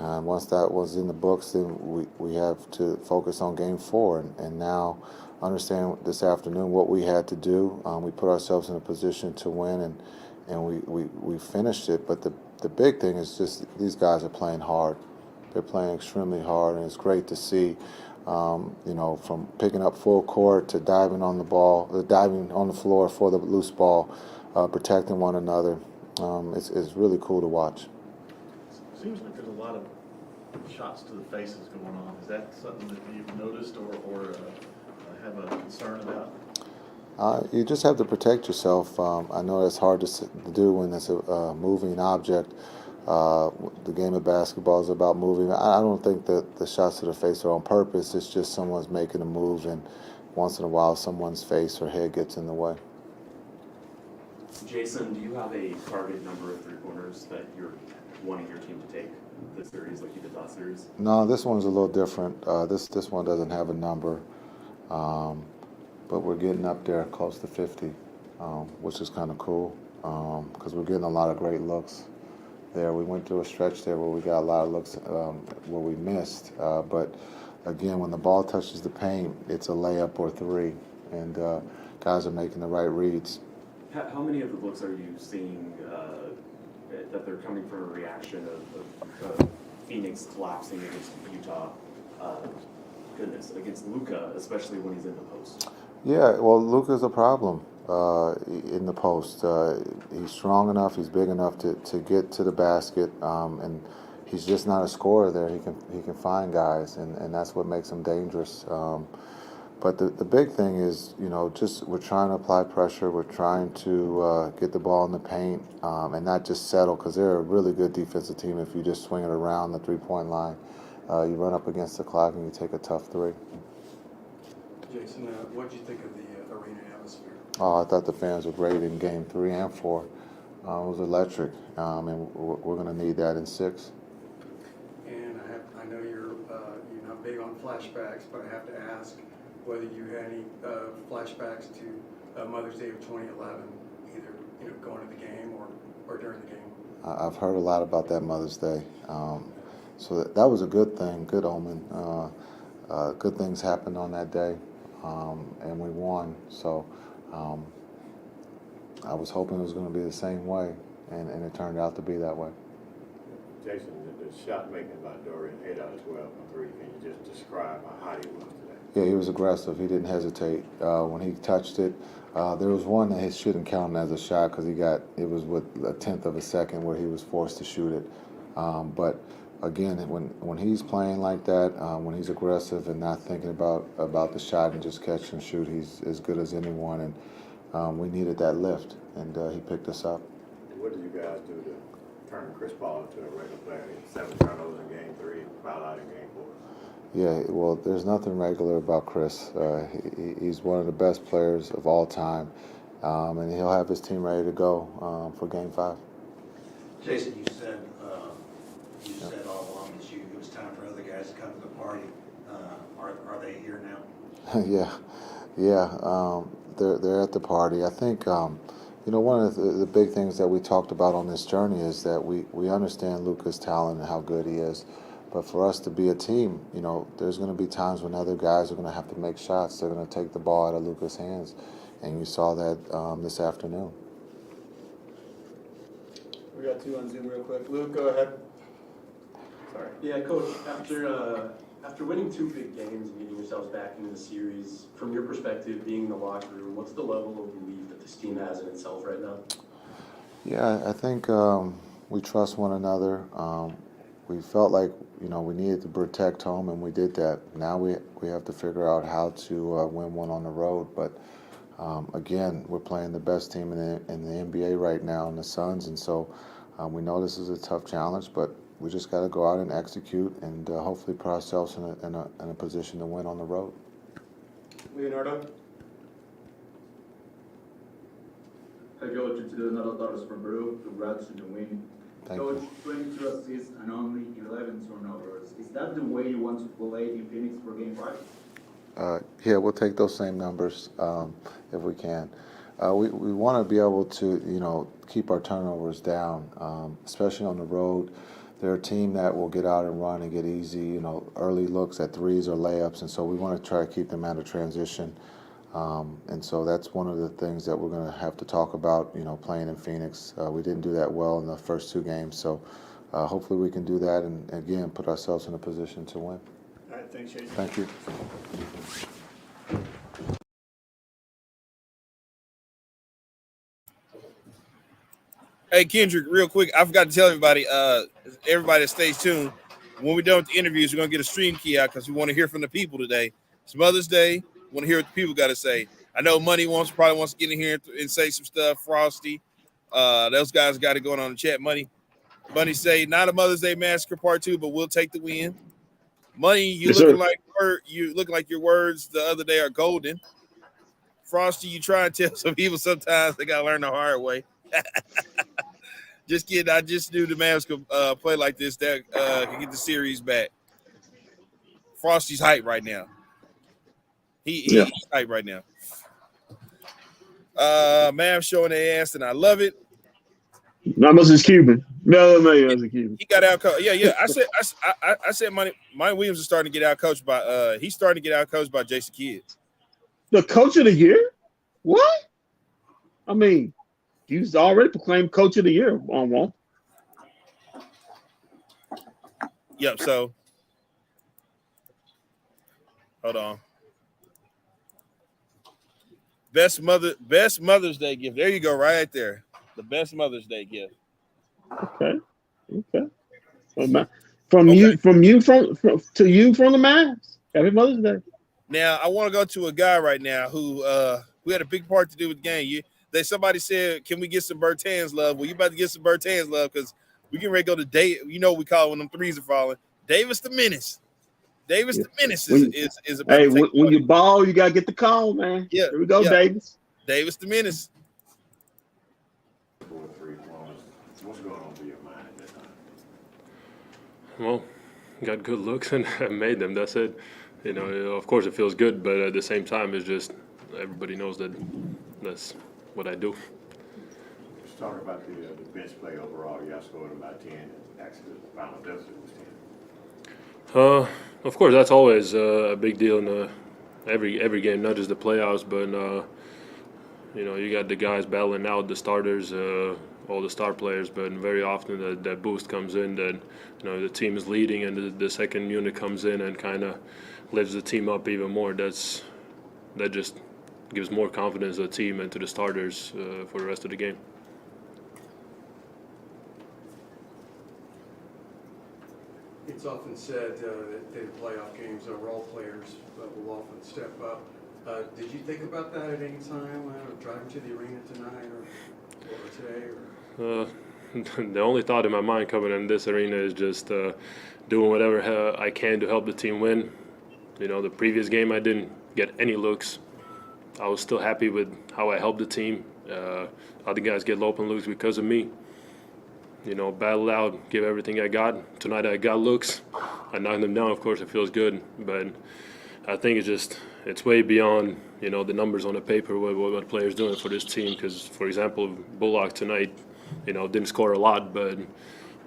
Once that was in the books, then we have to focus on Game 4, and now understand this afternoon what we had to do. We put ourselves in a position to win, and we finished it. But the big thing is just these guys are playing hard. They're playing extremely hard, and it's great to see. From picking up full court to diving on the ball, diving on the floor for the loose ball, protecting one another. It's really cool to watch. Seems like there's a lot of shots to the faces going on. Is that something that you've noticed or have a concern about? You just have to protect yourself. I know that's hard to do when it's a moving object. The game of basketball is about moving. I don't think that the shots to the face are on purpose. It's just someone's making a move, and once in a while someone's face or head gets in the way. Jason, do you have a target number of three-pointers that you're wanting your team to take this series like you did last series? No, this one's a little different. This one doesn't have a number, but we're getting up there close to 50, which is kind of cool because we're getting a lot of great looks there. We went through a stretch there where we got a lot of looks where we missed, but again, when the ball touches the paint, it's a layup or three, and guys are making the right reads. How many of the looks are you seeing that they're coming from a reaction of Phoenix collapsing against Utah? Goodness, against Luka, especially when he's in the post. Yeah, well, Luka's a problem in the post. He's strong enough, he's big enough to get to the basket, and he's just not a scorer there. He can find guys, and that's what makes him dangerous. But the big thing is, just we're trying to apply pressure. We're trying to get the ball in the paint and not just settle, because they're a really good defensive team. If you just swing it around the three-point line, you run up against the clock and you take a tough three. Jason, what did you think of the arena atmosphere? Oh, I thought the fans were great in Game 3 and 4. It was electric, and we're going to need that in 6. And I know you're not big on flashbacks, but I have to ask whether you had any flashbacks to Mother's Day of 2011, either going to the game or during the game. I've heard a lot about that Mother's Day, so that was a good thing, good omen. Good things happened on that day, and we won. So I was hoping it was going to be the same way, and it turned out to be that way. Jason, the shot making by Dorian 8 out of 12 on 3. Can you just describe how hot he was today? Yeah, he was aggressive. He didn't hesitate when he touched it. There was one that he shouldn't count as a shot because it was with a tenth of a second where he was forced to shoot it. But again, when he's playing like that, when he's aggressive and not thinking about the shot and just catch and shoot, he's as good as anyone. And we needed that lift, and he picked us up. What did you guys do to turn Chris Paul into a regular player? 7 turnovers in Game 3, foul out in Game 4. Yeah, well, there's nothing regular about Chris. He's one of the best players of all time, and he'll have his team ready to go for Game 5. Jason, you said all along that it was time for other guys to come to the party. Are they here now? yeah. They're at the party. I think one of the big things that we talked about on this journey is that we understand Luka's talent and how good he is. But for us to be a team, there's going to be times when other guys are going to have to make shots. They're going to take the ball out of Luka's hands, and you saw that this afternoon. We got 2 on Zoom real quick. Luke, go ahead. Sorry. Yeah, Coach, after winning 2 big games and getting yourselves back into the series, from your perspective, being in the locker room, what's the level of belief that this team has in itself right now? Yeah, I think We trust one another. We felt like, we needed to protect home, and we did that. Now we have to figure out how to win one on the road. But again, we're playing the best team in the NBA right now, in the Suns, and so we know this is a tough challenge, but we just got to go out and execute, and hopefully put ourselves in a position to win on the road. Leonardo? Hi Coach, it's Leonardo Torres from Peru. Congrats on the win. Thank Coach, you. 22 assists and only 11 turnovers. Is that the way you want to play in Phoenix for Game 5? Yeah, we'll take those same numbers if we can. We want to be able to, keep our turnovers down, especially on the road. They're a team that will get out and run and get easy, early looks at threes or layups, and so we want to try to keep them out of transition. And so that's one of the things that we're going to have to talk about, playing in Phoenix. We didn't do that well in the first 2 games, so hopefully we can do that and, again, put ourselves in a position to win. All right, thanks, Jason. Thank you. Hey, Kendrick, real quick, I forgot to tell everybody that stays tuned, when we're done with the interviews, we're going to get a stream key out because we want to hear from the people today. It's Mother's Day. We want to hear what the people got to say. I know Money probably wants to get in here and say some stuff. Frosty. Those guys got it going on in the chat. Money say, not a Mother's Day Massacre Part 2, but we'll take the win. Money, you look like your words the other day are golden. Frosty, you try and tell some people sometimes they got to learn the hard way. Just kidding. I just knew the Mavs could play like this that could get the series back. Frosty's hype right now. He's hype right now. Mavs showing their ass, and I love it. Not much is Cuban. No, he's a Cuban. He got out coached. Yeah. I said Mike Williams is starting to get out coached by he's starting to get out coached by Jason Kidd. The coach of the year? What? I mean, he's already proclaimed coach of the year on one. Yep. So, hold on. Best Mother's Day gift. There you go, right there. The best Mother's Day gift. Okay. From you to you from the Mavs. Happy Mother's Day. Now I want to go to a guy right now who had a big part to do with the game. Somebody said, "Can we get some Bertans love?" Well, you about to get some Bertans love because we can ready to go to Dave. You know what we call it when them threes are falling. Davis the Menace. Davis the Menace is about to take when you ball, you gotta get the call, man. Yeah, here we go, Davis. Davis the Menace. What's going on through your mind at that time? Well, got good looks and made them. That's it. Of course it feels good, but at the same time, it's just everybody knows that that's what I do. Let's talk about the bench play overall. Y'all scored about 10, and actually the final deficit was 10. Of course, that's always a big deal in every game, not just the playoffs, but you got the guys battling out, the starters, all the star players, but very often that boost comes in that the team is leading and the second unit comes in and kind of lifts the team up even more. That just gives more confidence to the team and to the starters for the rest of the game. It's often said that in playoff games, role players will often step up. Did you think about that at any time, driving to the arena tonight or today? The only thought in my mind coming in this arena is just doing whatever I can to help the team win. The previous game I didn't get any looks. I was still happy with how I helped the team. Other guys get open looks because of me. Battle out, give everything I got. Tonight I got looks. I knocked them down, of course, it feels good. But I think it's way beyond, the numbers on the paper, what players doing for this team. Because, for example, Bullock tonight, didn't score a lot, but,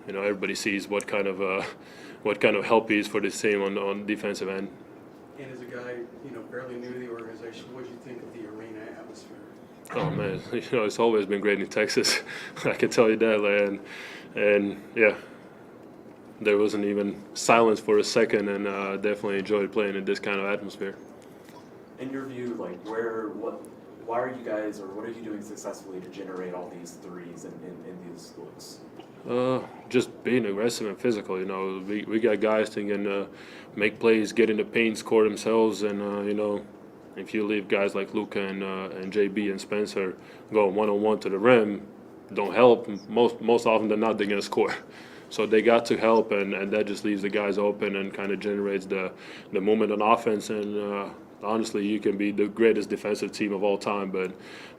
everybody sees what kind of help he is for this team on defensive end. And as a guy, fairly new to the organization, what did you think of the arena atmosphere? Oh man, it's always been great in Texas. I can tell you that, and yeah, there wasn't even silence for a second, and definitely enjoyed playing in this kind of atmosphere. In your view, why are you guys, or what are you doing successfully to generate all these threes and these looks? Just being aggressive and physical. You know, we got guys that can make plays, get in the paint, score themselves, and you know, if you leave guys like Luka and JB and Spencer going 1-on-1 to the rim, don't help. Most often than not, they're gonna score. So they got to help, and that just leaves the guys open and kind of generates the movement on offense. And honestly, you can be the greatest defensive team of all time, but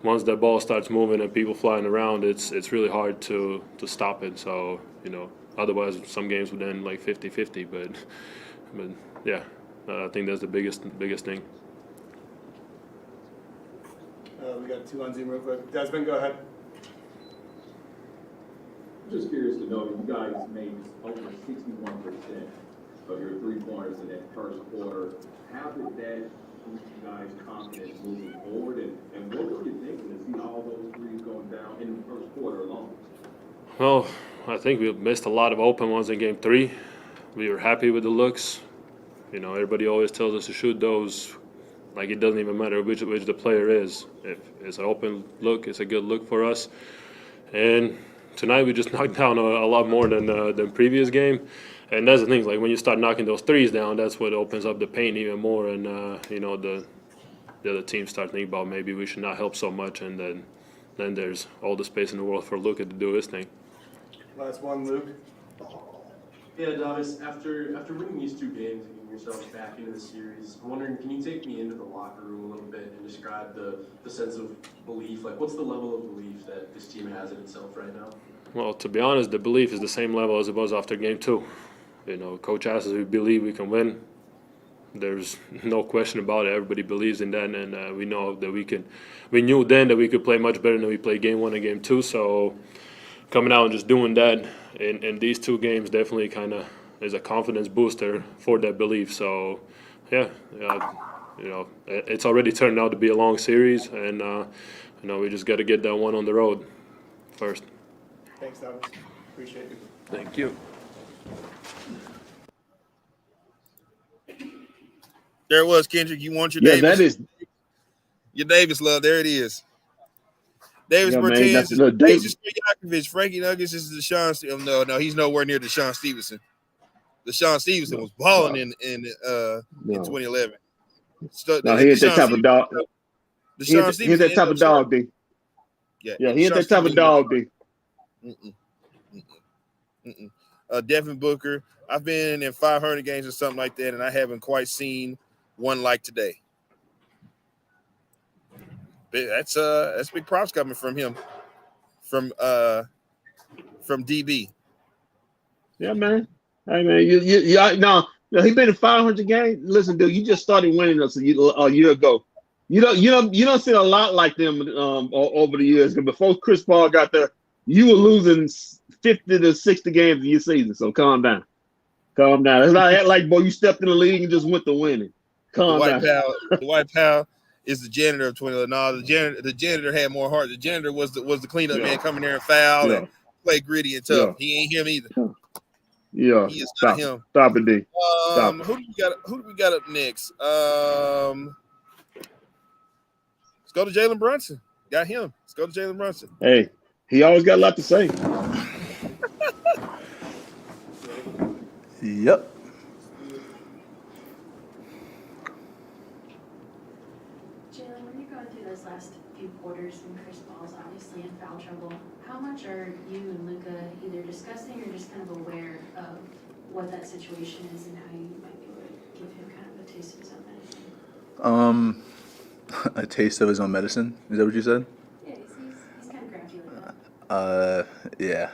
once that ball starts moving and people flying around, it's really hard to stop it. So, you know, otherwise some games would end like 50-50. But yeah, I think that's the biggest thing. We got 2 on Zoom real quick. Desmond, go ahead. I'm just curious to know, you guys made over 61% of your three-pointers in that first quarter. How did that boost you guys' confidence moving forward? And what were you thinking to see all those threes going down in the first quarter alone? Well, I think we missed a lot of open ones in Game 3. We were happy with the looks. You know, everybody always tells us to shoot those. Like, it doesn't even matter which the player is. If it's an open look, it's a good look for us. And tonight we just knocked down a lot more than previous game. And that's the thing, like when you start knocking those threes down, that's what opens up the paint even more. And, you know, the other teams start thinking about maybe we should not help so much. And then there's all the space in the world for Luka to do his thing. Last one, Luke. Yeah, Davis, after winning these 2 games and getting yourselves back into the series, I'm wondering, can you take me into the locker room a little bit and describe the sense of belief? Like, what's the level of belief that this team has in itself right now? Well, to be honest, the belief is the same level as it was after Game 2. You know, Coach asks us if we believe we can win. There's no question about it. Everybody believes in that, and we know that we can. We knew then that we could play much better than we played Game 1 and Game 2. So coming out and just doing that in these 2 games definitely kind of is a confidence booster for that belief. So yeah, you know, it's already turned out to be a long series, and you know, we just got to get that one on the road first. Thanks, Davis. Appreciate you. Thank you. There it was, Kendrick. You want your Yeah, Davis? that is your Davis love. There it is. Davis Yeah, man, Bertans that's is the Davis Stojakovic. Frankie Nuggets is Deshaun. No, he's nowhere near Deshaun Stevenson. Deshaun Stevenson was balling in 2011. No, he ain't that type of dog. He ain't that type of dog, D. Yeah, he ain't that type of dog, D. Devin Booker. I've been in 500 games or something like that, and I haven't quite seen one like today. That's big props coming from him, from DB. Yeah, man. Hey, man, no, he been in 500 games. Listen, dude, you just started winning us a year ago. You don't see a lot like them over the years. Before Chris Paul got there, you were losing 50 to 60 games in your season. So calm down. Calm down. It's not act like, boy, you stepped in the league and just went to winning. Calm down. The White Pal is the janitor of 2011. No, the janitor had more heart. The janitor was the cleanup man coming there and foul and play gritty and tough. He ain't him either. Yeah. He is not him. Stop it, D. Who do we got up next? Let's go to Jalen Brunson. Got him. Let's go to Jalen Brunson. Hey, he always got a lot to say. Yep. Jalen, when you're going through those last few quarters and Chris Paul's obviously in foul trouble, how much are you and Luka either discussing or just kind of aware of what that situation is and how you might be able to give him kind of a taste of his own medicine? A taste of his own medicine? Is that what you said? Yeah, he's kind of crafty like that. Yeah.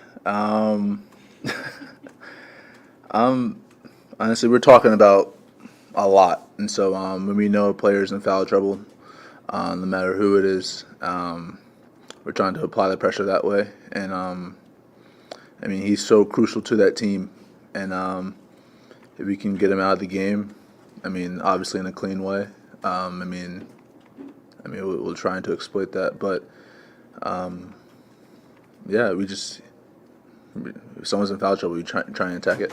Honestly, we're talking about a lot, and so when we know a player's in foul trouble, no matter who it is, we're trying to apply the pressure that way. And I mean, he's so crucial to that team, and if we can get him out of the game, I mean, obviously in a clean way. I mean, we're trying to exploit that, but yeah, if someone's in foul trouble, we try and attack it.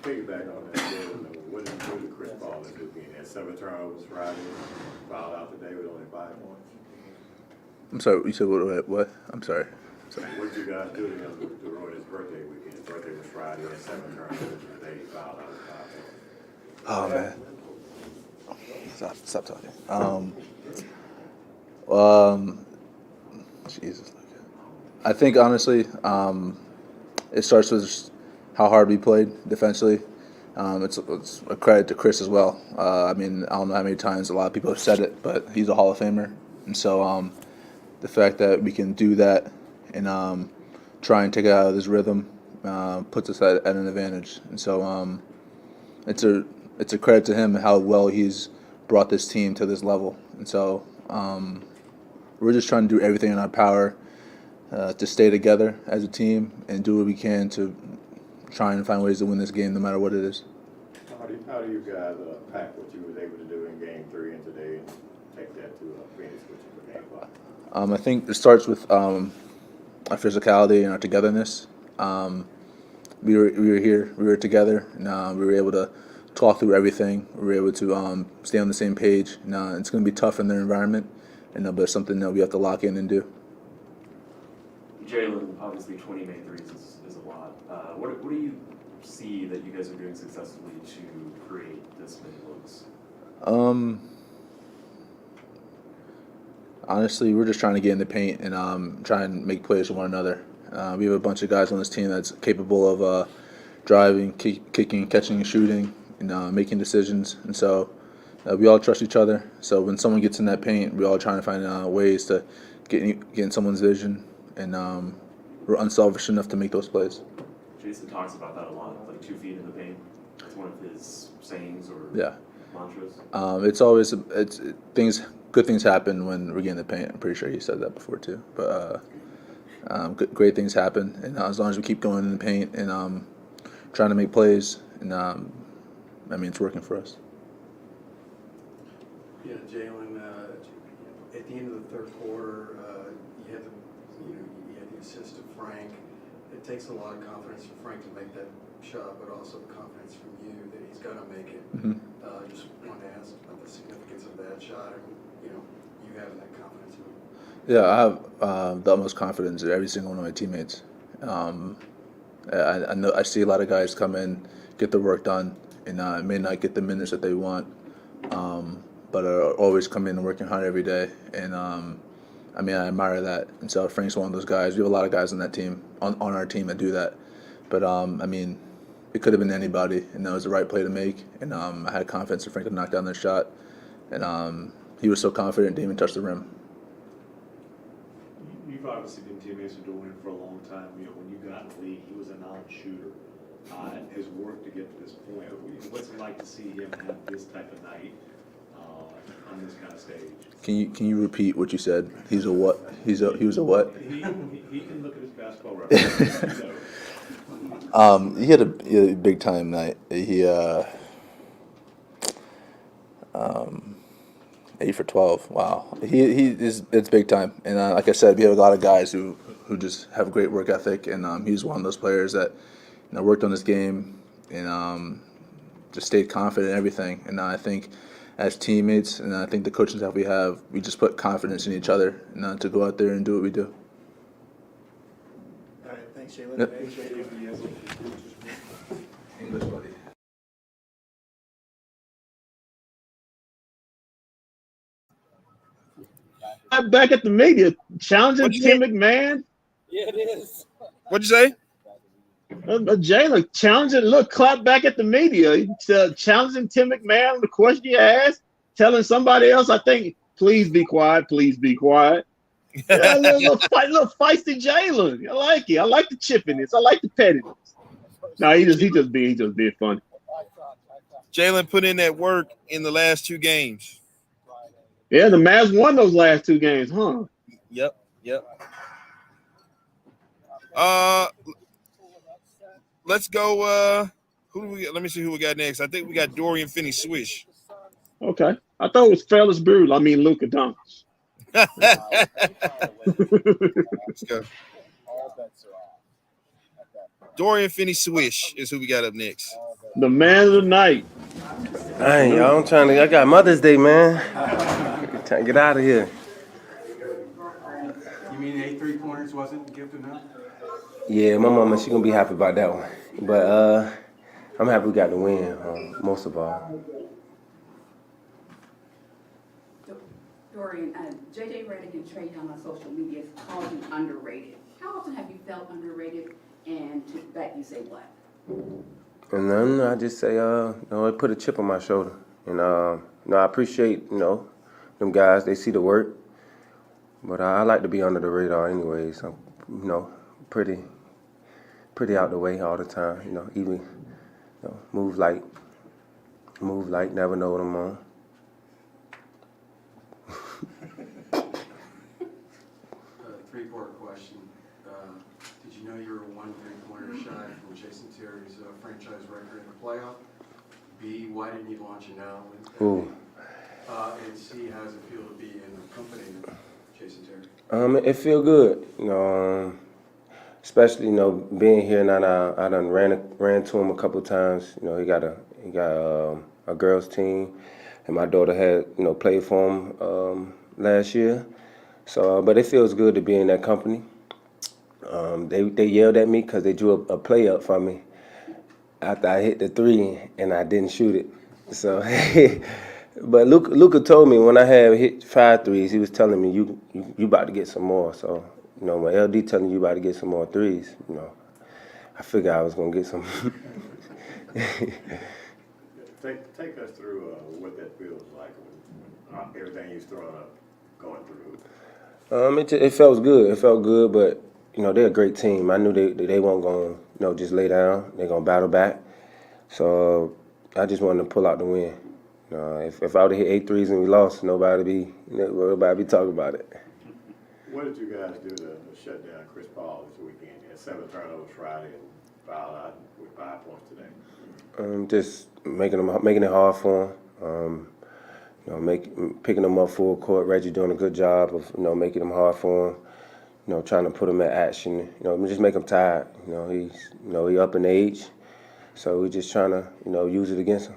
Piggyback on that, what did Chris Paul do? He had 7 turnovers Friday, fouled out today with only 5 points. I'm sorry. You said what? I'm sorry. What did you guys do to him to ruin his birthday weekend? His birthday was Friday at 7 turns. Today he fouled out of 5 minutes. Oh man. Stop talking. Jesus. I think honestly, it starts with how hard we played defensively. It's a credit to Chris as well. I mean, I don't know how many times a lot of people have said it, but he's a Hall of Famer, and so the fact that we can do that and try and take it out of this rhythm puts us at an advantage. And so it's a credit to him how well he's brought this team to this level. And so we're just trying to do everything in our power to stay together as a team and do what we can to try and find ways to win this game no matter what it is. How do you guys pack what you were able to do in Game 3 and today and take that to Phoenix, which is Game 5? I think it starts with our physicality and our togetherness. We were here, we were together, and we were able to talk through everything. We were able to stay on the same page. It's going to be tough in their environment, but it's something that we have to lock in and do. Jalen, obviously 20 made threes is a lot. What do you see that you guys are doing successfully to create this many looks? Honestly, we're just trying to get in the paint and try and make plays with one another. We have a bunch of guys on this team that's capable of driving, kicking, catching, and shooting, and making decisions. And so we all trust each other. So when someone gets in that paint, we're all trying to find ways to get in someone's vision, and we're unselfish enough to make those plays. Jason talks about that a lot, like 2 feet in the paint. That's one of his sayings or mantras. It's always good things happen when we get in the paint. I'm pretty sure he said that before too. But great things happen, and as long as we keep going in the paint and trying to make plays, and it's working for us. Yeah, Jalen. At the end of the third quarter, you had the assist of Frank. It takes a lot of confidence for Frank to make that shot, but also confidence from you that he's going to make it. Mm-hmm. Just wanted to ask about the significance of that shot, and you having that confidence in him. Yeah, I have the utmost confidence in every single one of my teammates. I know I see a lot of guys come in, get the work done, and may not get the minutes that they want, but are always coming in and working hard every day. And I admire that. And so Frank's one of those guys. We have a lot of guys on that team, on our team that do that. But it could have been anybody, and that was the right play to make. And I had confidence that Frank could knock down their shot, and he was so confident, didn't even touch the rim. You've obviously been teammates with Dorian for a long time. When you got in the league, he was a non-shooter. His work to get to this point. What's it like to see him have this type of night on this kind of stage? Can you repeat what you said? He's a what? He was a what? He can look at his basketball reference. He had a big time night. He 8 for 12. Wow, it's big time. And like I said, we have a lot of guys who just have a great work ethic, and he's one of those players that worked on this game and just stayed confident in everything. And I think as teammates, and I think the coaching staff we just put confidence in each other and to go out there and do what we do. All right, thanks, Jalen. Yep. English, buddy. Back at the media, challenging Tim McMahon. Yeah, it is. What'd you say? Jalen challenging, clap back at the media. Challenging Tim McMahon on the question you asked, telling somebody else, I think, please be quiet, please be quiet. Yeah, little feisty Jalen. I like it. I like the chippiness. I like the pettiness. No, he just being funny. Jalen put in that work in the last 2 games. Yeah, the Mavs won those last 2 games, huh? Yep. Let's go. Who do we get? Let me see who we got next. I think we got Dorian Finney-Swish. Okay. I thought it was Fellas Brew. I mean, Luka Doncic. Let's go. Dorian Finney-Swish is who we got up next. The man of the night. Hey, y'all, I got Mother's Day, man. Get out of here. wasn't gift enough? Yeah, my mama, she gonna be happy about that one. But I'm happy we got the win, most of all. Dorian, JJ Redick and Trae Young on social media called you underrated. How often have you felt underrated, and to that you say what? And then I just say, it put a chip on my shoulder. And, I appreciate, them guys, they see the work. But I like to be under the radar anyways. I'm, pretty out the way all the time. Even move light, never know what I'm on. Three-part question. Did you know you were one three-pointer shy from Jason Terry's franchise record in the playoff? B, why didn't you launch it now? Ooh. And C, how does it feel to be in the company of Jason Terry? It feel good, especially being here now. I done ran to him a couple times. He got a girls team, and my daughter had played for him last year. So, but it feels good to be in that company. They yelled at me because they drew a play up for me after I hit the three and I didn't shoot it. So, but Luka told me when I had hit 5 threes, he was telling me you about to get some more. So, when LD telling you about to get some more threes, I figured I was gonna get some. Take us through what that feels like when everything you're throwing up going through. It felt good. It felt good, but they're a great team. I knew they weren't gonna just lay down. They're gonna battle back. So I just wanted to pull out the win. If I would have hit 8 threes and we lost, nobody be talking about it. What did you guys do to shut down Chris Paul this weekend? He had 7 turnovers Friday and fouled out with 5 points today. Just making it hard for him. Picking them up full court. Reggie doing a good job of making them hard for him. Trying to put him in action. Just make him tired. He up in age, so we just trying to use it against him.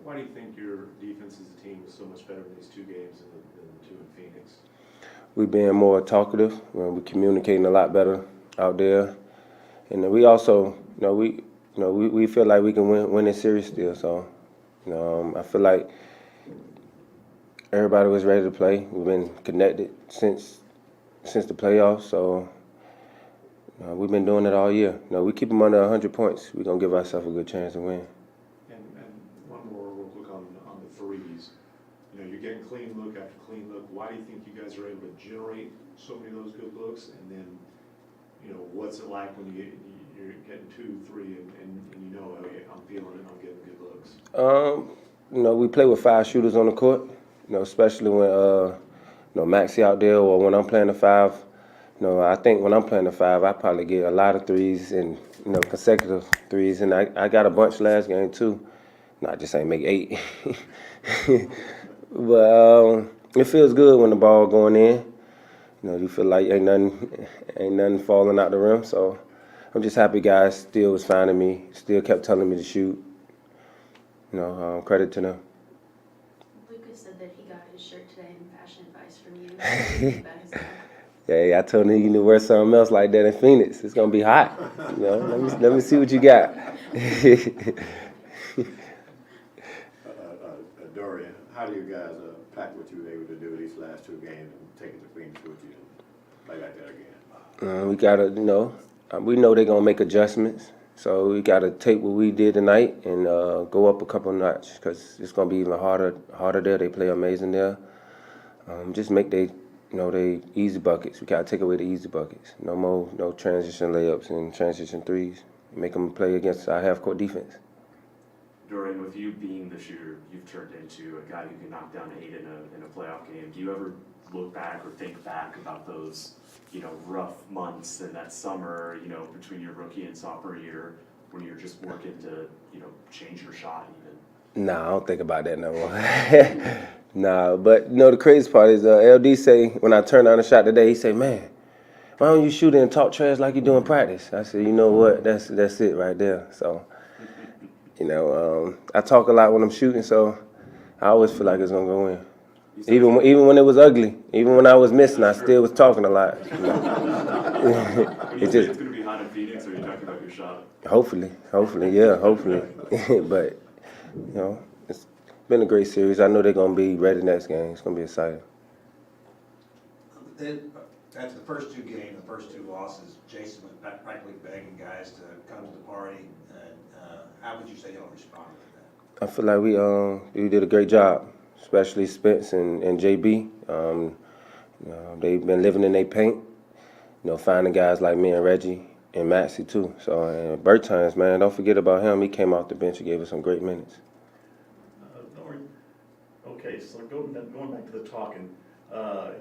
Why do you think your defense as a team is so much better in these 2 games than the 2 in Phoenix? We being more talkative. We're communicating a lot better out there, and we also we feel like we can win this series still. So. I feel like everybody was ready to play. We've been connected since the playoffs, so we've been doing it all year. We keep them under 100 points. We're going to give ourselves a good chance to win. And one more real quick on the threes. You're getting clean look after clean look. Why do you think you guys are able to generate so many of those good looks? And then, what's it like when you're getting 2, 3, and okay, I'm feeling it, I'm getting good looks? We play with 5 shooters on the court. Especially when Maxie out there or when I'm playing the 5. I think when I'm playing the 5, I probably get a lot of threes and consecutive threes, and I got a bunch last game too. I just ain't make 8. But it feels good when the ball going in. You feel like ain't nothing falling out the rim. So I'm just happy guys still was finding me, still kept telling me to shoot. Credit to them. Lucas said that he got his shirt today in fashion advice from you. What do you think about his look? Yeah, I told him he need to wear something else like that in Phoenix. It's gonna be hot. Let me see what you got. Dorian, how do you guys pack what you were able to do these last 2 games and take it to Phoenix with you and play like that again? We gotta, we know they're gonna make adjustments. So we gotta take what we did tonight and go up a couple notch because it's gonna be even harder there. They play amazing there. Just make they easy buckets. We gotta take away the easy buckets. No transition layups and transition threes. Make them play against our half-court defense. Dorian, with you being the shooter, you've turned into a guy who can knock down 8 in a playoff game. Do you ever look back or think back about those, rough months and that summer, between your rookie and sophomore year when you're just working to, change your shot even? Nah, I don't think about that no more. Nah, but the crazy part is LD say when I turned on the shot today, he say, "Man, why don't you shoot it and talk trash like you do in practice?" I said, "You know what? That's it right there." So, I talk a lot when I'm shooting, so I always feel like it's gonna go in. Even when it was ugly, even when I was missing, I still was talking a lot. You know? It's going to be hot in Phoenix, or are you talking about your shot? Hopefully, yeah, hopefully. But, you know, it's been a great series. I know they're going to be ready next game. It's going to be exciting. After the first two games, the first two losses, Jason was practically begging guys to come to the party. And how would you say y'all responded to that? I feel like we did a great job, especially Spence and JB. You know, they've been living in their paint. You know, finding guys like me and Reggie and Maxie too. So and Bertans, man, don't forget about him. He came off the bench and gave us some great minutes. Norton, okay, so going back to the talking,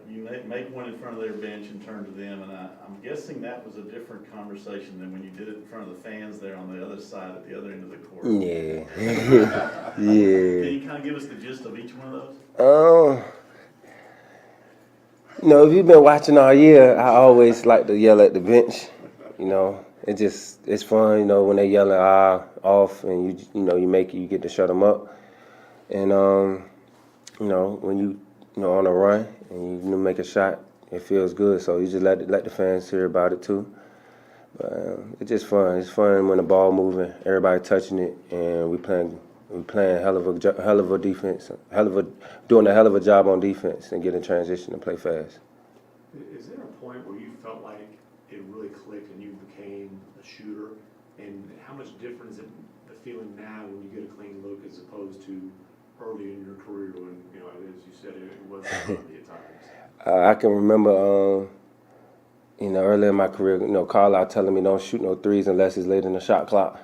you make one in front of their bench and turn to them, and I'm guessing that was a different conversation than when you did it in front of the fans there on the other side at the other end of the court. Yeah. Yeah. Can you kind of give us the gist of each one of those? You know, if you've been watching all year, I always like to yell at the bench. You know, it's fun. You know, when they yelling off, and you get to shut them up. And you know, when you on a run and you make a shot, it feels good. So you just let the fans hear about it too. But it's just fun. It's fun when the ball moving, everybody touching it, and we playing hell of a defense, doing a hell of a job on defense and getting transition and play fast. Is there a point where you felt like it really clicked and you became a shooter? And how much different is it, the feeling now when you get a clean look as opposed to early in your career when, you know, as you said, it wasn't early at times? I can remember, you know, early in my career, you know, Carlisle telling me don't shoot no threes unless it's late in the shot clock.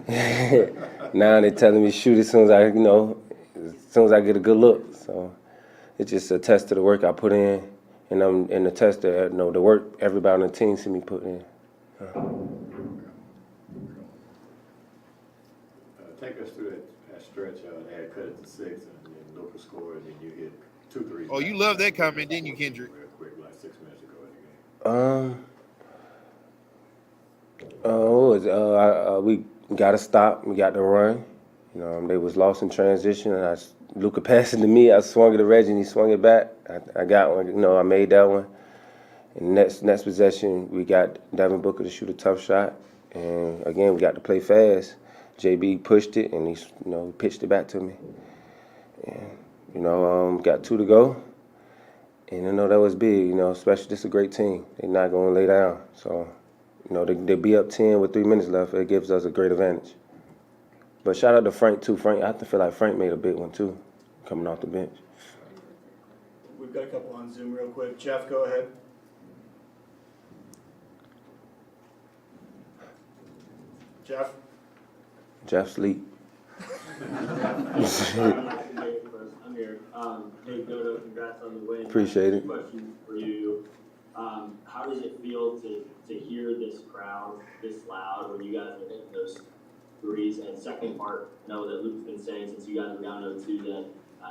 Now they're telling me shoot as soon as I get a good look. So it's just a test of the work I put in, and I'm in the test of the work everybody on the team see me put in. Take us through that stretch. They had cut it to 6, and then Luka scored, and then you hit 2 threes. Oh, you love that comment, didn't you, Kendrick? Real quick, like 6 minutes ago in the game. We got to stop. We got to run. You know, they was lost in transition, and Luka passed it to me. I swung it to Reggie, and he swung it back. I got one. You know, I made that one. And next possession, we got Devin Booker to shoot a tough shot, and again, we got to play fast. JB pushed it, and he pitched it back to me. And got 2 to go, and that was big. You know, especially this is a great team. They're not going to lay down, so. You know, they be up 10 with 3 minutes left. It gives us a great advantage. But shout out to Frank, too. I feel like Frank made a big one, too, coming off the bench. We've got a couple on Zoom real quick. Jeff, go ahead. Jeff sleep. I'm here. Hey, Dodo, congrats on the win. Appreciate it. Question for you. How does it feel to hear this crowd this loud when you guys are hitting those threes? And second part, I know that Luke's been saying since you guys were down 0-2 that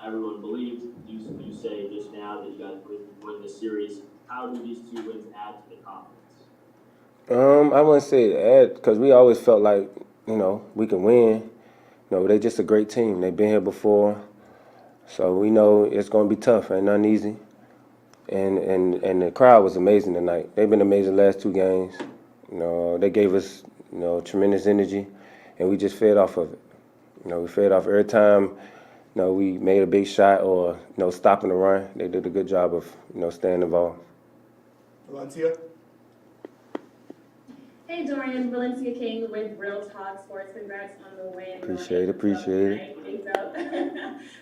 everyone believed. You say just now that you guys would win this series. How do these 2 wins add to the confidence? I wouldn't say add, because we always felt like, we can win. They're just a great team. They've been here before. So we know it's going to be tough. Ain't nothing easy. And the crowd was amazing tonight. They've been amazing the last 2 games. They gave us, tremendous energy, and we just fed off of it. We fed off every time, we made a big shot or, stopping the run. They did a good job of, staying involved. Valencia? Hey, Dorian, Valencia King with Real Talk Sports. Congrats on the win. Appreciate it.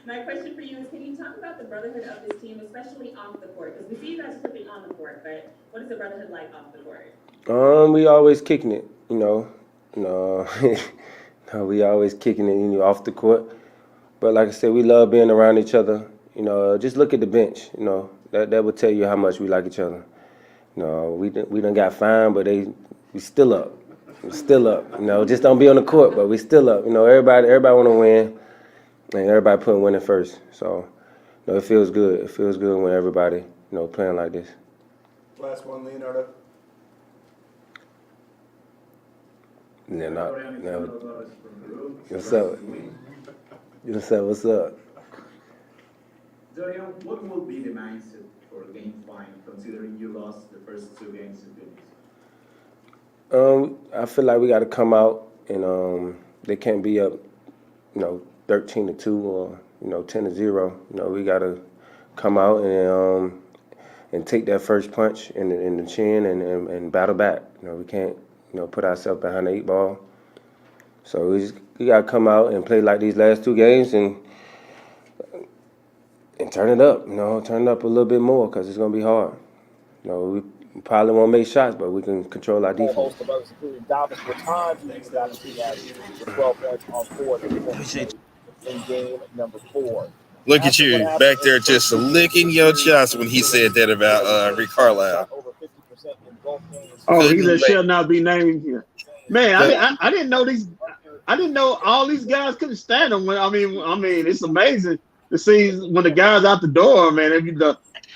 My question for you is, can you talk about the brotherhood of this team, especially off the court? Because we see you guys flipping on the court, but what is the brotherhood like off the court? We always kicking it, we always kicking it, off the court. But like I said, we love being around each other. Just look at the bench. That will tell you how much we like each other. We done got fined, but we still up. We're still up. Just don't be on the court, but we still up. Everybody want to win, and everybody putting winning first. So, it feels good. It feels good when everybody, playing like this. Last one, Leonardo. What's up? What's up? Dorian, what will be the mindset for Game 5, considering you lost the first 2 games in Phoenix? I feel like we got to come out and they can't be up, 13-2 or 10-0. We got to come out and take that first punch in the chin and battle back. We can't put ourselves behind the 8 ball. So we got to come out and play like these last 2 games and turn it up. Turn it up a little bit more because it's gonna be hard. We probably won't make shots, but we can control our defense. Host of others, including Dallas Bertans, who you got to see that 12 points on 4 in game number 4. Look at you back there just licking your chops when he said that about Rick Carlisle. Oh, he that shall not be named here. Man, I didn't know these. I didn't know all these guys couldn't stand him. I mean, it's amazing to see when the guys out the door, man.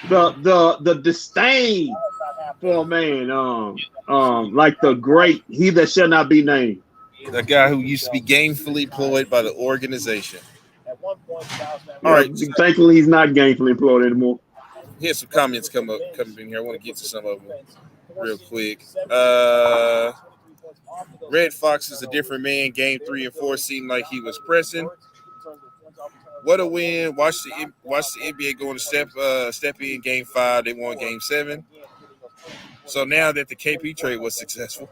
The disdain for a man, like the great he that shall not be named. The guy who used to be gainfully employed by the organization. All right, thankfully he's not gainfully employed anymore. Here's some comments coming in here. I want to get to some of them real quick. Red Fox is a different man. Game 3 and 4 seemed like he was pressing. What a win! Watch the NBA going to step in Game 5. They won Game 7. So now that the KP trade was successful,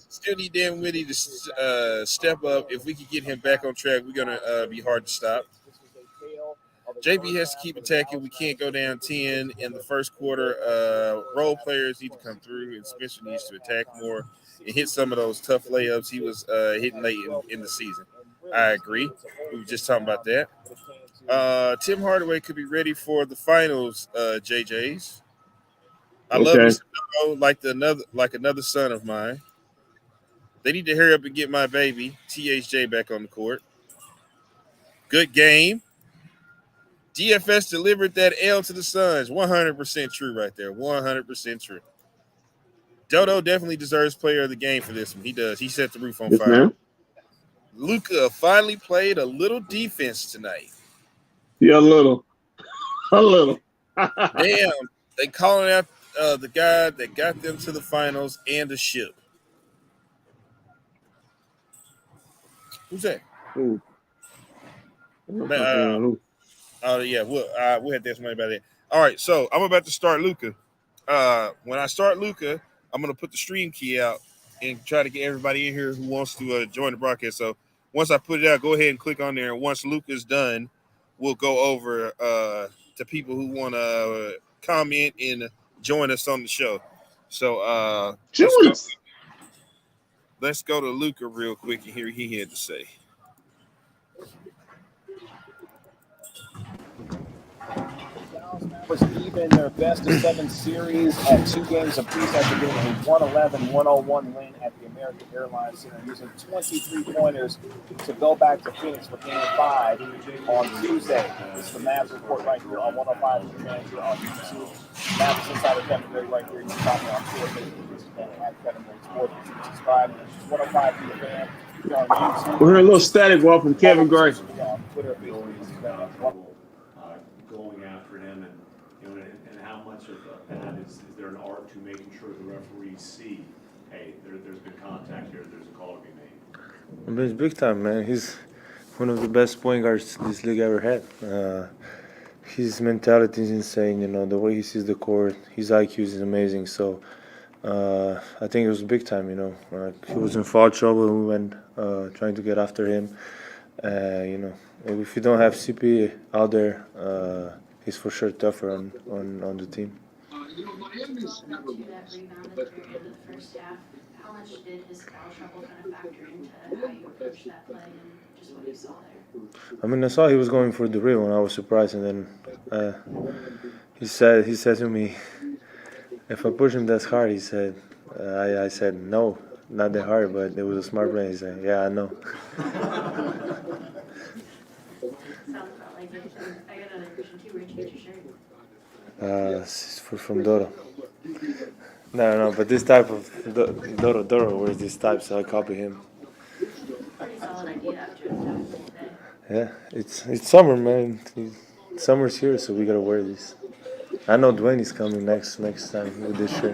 still need Dan Whitty to step up. If we can get him back on track, we're gonna be hard to stop. JB has to keep attacking. We can't go down 10 in the first quarter. Role players need to come through, and Spencer needs to attack more and hit some of those tough layups he was hitting late in the season. I agree. We were just talking about that. Tim Hardaway could be ready for the finals, JJ's. I love Mr. Doe like another son of mine. They need to hurry up and get my baby, THJ, back on the court. Good game. DFS delivered that L to the Suns. 100% true right there. 100% true. Dodo definitely deserves player of the game for this one. He does. He set the roof on fire. Man. Luka finally played a little defense tonight. Yeah, a little. Damn. They calling out the guy that got them to the finals and the ship. Who's that? Who? Oh yeah, we'll have to ask somebody about that. All right, so I'm about to start Luka. When I start Luka, I'm gonna put the stream key out and try to get everybody in here who wants to join the broadcast. So once I put it out, go ahead and click on there. And once Luka's done, we'll go over to people who want to comment and join us on the show. So let's go to Luka real quick and hear what he had to say. Was even their best of 7 series at 2 games apiece after getting a 111-101 win at the American Airlines Center, using 23 pointers to go back to Phoenix for Game 5 on Tuesday. This is the Mavs report right here on 105 and Manager on YouTube. Mavs Insider Kevin Gray right here. You can find me on Twitter, Facebook, at Kevin Gray Sports. You can subscribe to 105 to the fan. On YouTube. We're hearing a little static walk from Kevin Gray. On Twitter, Facebook, going after him, and how much of that is there an art to making sure the referees see, hey, there's been contact here, there's a call to be made. I mean, it's big time, man. He's one of the best point guards this league ever had. His mentality is insane. The way he sees the court, his IQ is amazing. So I think it was big time. He was in foul trouble. We went trying to get after him. If you don't have CP out there, he's for sure tougher on the team. How much did his foul trouble kind of factor into how you approached that play and just what you saw there? I mean, I saw he was going for the rim, and I was surprised. And then he said to me, "If I push him that hard," he said, I said, "No, not that hard, but it was a smart play." He said, "Yeah, I know." Sounds about like it. I got another question too. Where'd you get your shirt? It's from Dodo. No, but this type of Dodo wears this type, so I copy him. Pretty solid idea after today. Yeah, it's summer, man. Summer's here, so we gotta wear this. I know Dwayne is coming next time with this shirt.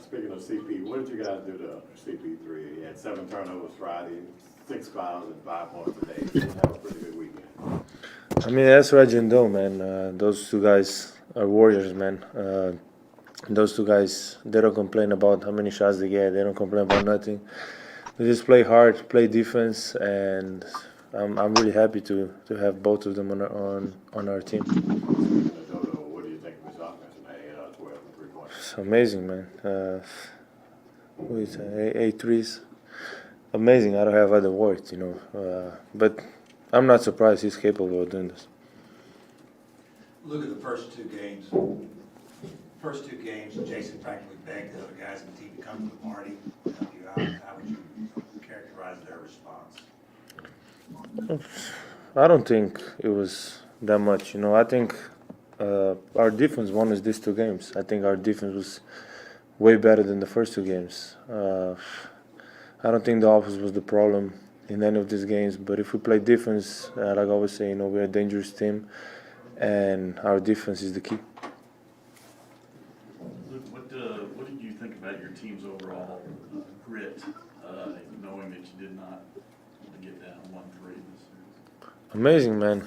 Speaking of CP, what did you guys do to CP3? He had 7 turnovers Friday, 6 fouls, and 5 points today. He didn't have a pretty good weekend. I mean, that's Rajendon, man. Those two guys are warriors, man. Those two guys, they don't complain about how many shots they get. They don't complain about nothing. They just play hard, play defense, and I'm really happy to have both of them on our team. What do you think of his offense tonight? 12 and 3 points. It's amazing, man. What is it? 8 threes. Amazing. I don't have other words, you know. But I'm not surprised he's capable of doing this. Look at the first two games. Jason practically begged the other guys in the team to come to the party. How would you characterize their response? I don't think it was that much. You know, I think our defense won us these 2 games. I think our defense was way better than the first 2 games. I don't think the offense was the problem in any of these games. But if we play defense, like I always say, you know, we're a dangerous team, and our defense is the key. What did you think about your team's overall grit, knowing that you did not get down 1-3 in this series? Amazing, man.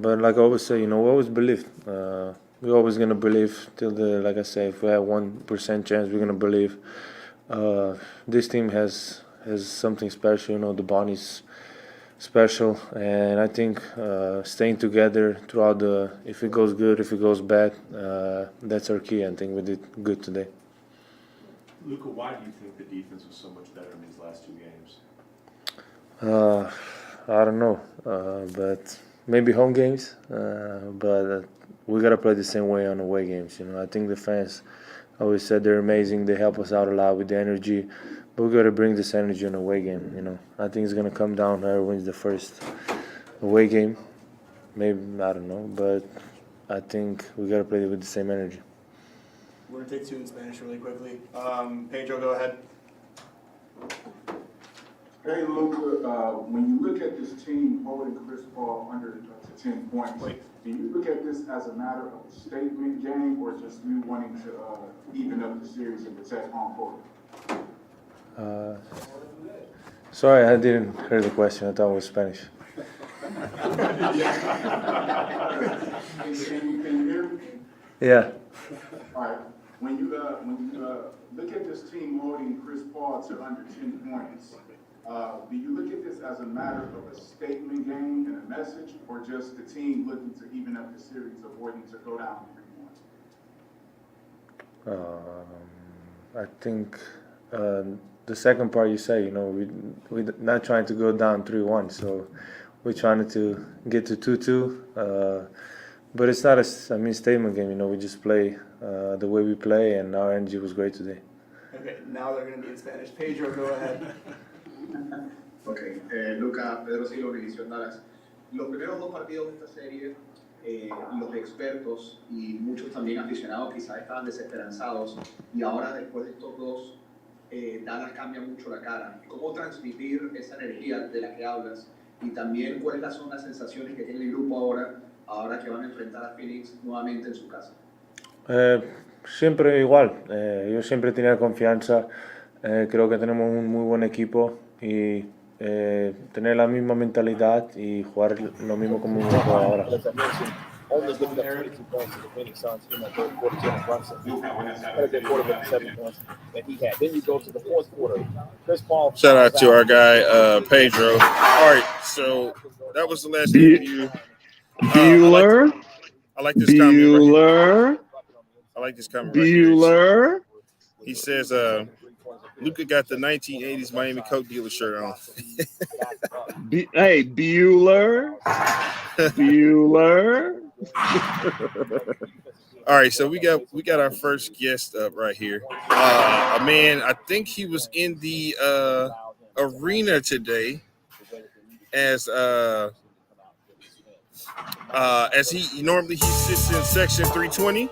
But like I always say, you know, we always believe. We're always gonna believe till like I say, if we have 1% chance, we're gonna believe. This team has something special. You know, the bond is special, and I think staying together throughout if it goes good, if it goes bad, that's our key. I think we did good today. Luka, why do you think the defense was so much better in these last 2 games? I don't know, but maybe home games. But we gotta play the same way on away games. You know, I think the fans always said they're amazing. They help us out a lot with the energy. But we gotta bring this energy on away game. You know, I think it's gonna come down whoever wins the first away game. Maybe, I don't know, but I think we gotta play with the same energy. We're gonna take 2 in Spanish really quickly. Pedro, go ahead. Hey, Luka, when you look at this team holding Chris Paul under to 10 points, do you look at this as a matter of a statement game or just you wanting to even up the series and protect home court? Sorry, I didn't hear the question. I thought it was Spanish. Can you hear me? Yeah. All right. When you look at this team holding Chris Paul to under 10 points, do you look at this as a matter of a statement game and a message, or just the team looking to even up the series, avoiding to go down 3-1? I think the second part you say, you know, we're not trying to go down 3-1, so we're trying to get to 2-2. But it's not a statement game, you know, we just play the way we play, and our energy was great today. Okay, now they're going to be in Spanish. Pedro, go ahead. Ok, Luca, Pedro Silva, Univisión Dallas. Los primeros 2 partidos de esta serie, los expertos y muchos también aficionados quizás estaban desesperanzados, y ahora después de estos 2, Dallas cambia mucho la cara. ¿Cómo transmitir esa energía de la que hablas? Y también, ¿cuáles son las sensaciones que tiene el grupo ahora que van a enfrentar a Phoenix nuevamente en su casa? Siempre igual. Yo siempre tenía confianza. Creo que tenemos un muy buen equipo y tener la misma mentalidad y jugar lo mismo como hemos jugado ahora. Only giving up 22 points to the Phoenix Suns in that third quarter. Jalen Brunson had a good quarter with 7 points that he had. Then you go to the fourth quarter. Chris Paul. Shout out to our guy Pedro. All right, so that was the last interview. Bueller. I like this comment. Bueller. I like this comment. Bueller. He says, Luka got the 1980s Miami Coke dealer shirt on. Hey, Bueller. Bueller. All right, so we got our first guest up right here. A man, I think he was in the arena today as he normally sits in section 320.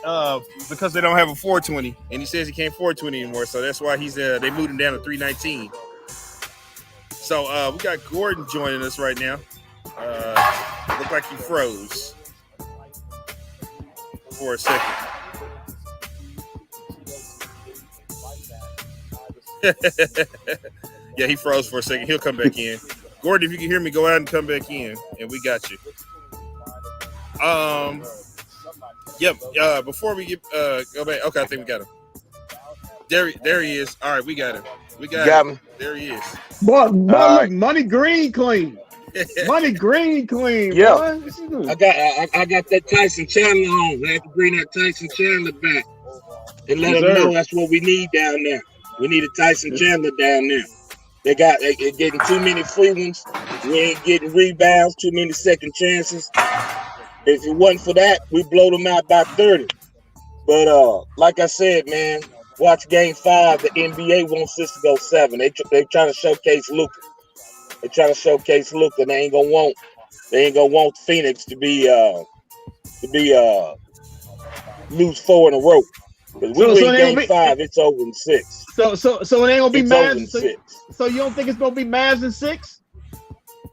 because they don't have a 420, and he says he can't 420 anymore, so that's why they moved him down to 319. So we got Gordon joining us right now. Looked like he froze for a second. Yeah, he froze for a second. He'll come back in. Gordon, if you can hear me, go out and come back in, and we got you. Yep. Before we get go back, okay, I think we got him. There he is. All right, we got him. We got him. There he is. Boy, look, Money Green clean. Money Green clean. Yeah. Boy. What you doing? I got that Tyson Chandler on. I have to bring that Tyson Chandler back and let them know that's what we need down there. We need a Tyson Chandler down there. They're getting too many free ones. We ain't getting rebounds, too many second chances. If it wasn't for that, we blow them out by 30. But like I said, man, watch Game 5. The NBA wants this to go 7. They trying to showcase Luka. They trying to showcase Luka. They ain't gonna want Phoenix to be lose 4 in a row. Because we win Game 5, it's over in 6. So it ain't gonna be Mavs. So you don't think it's gonna be Mavs in 6?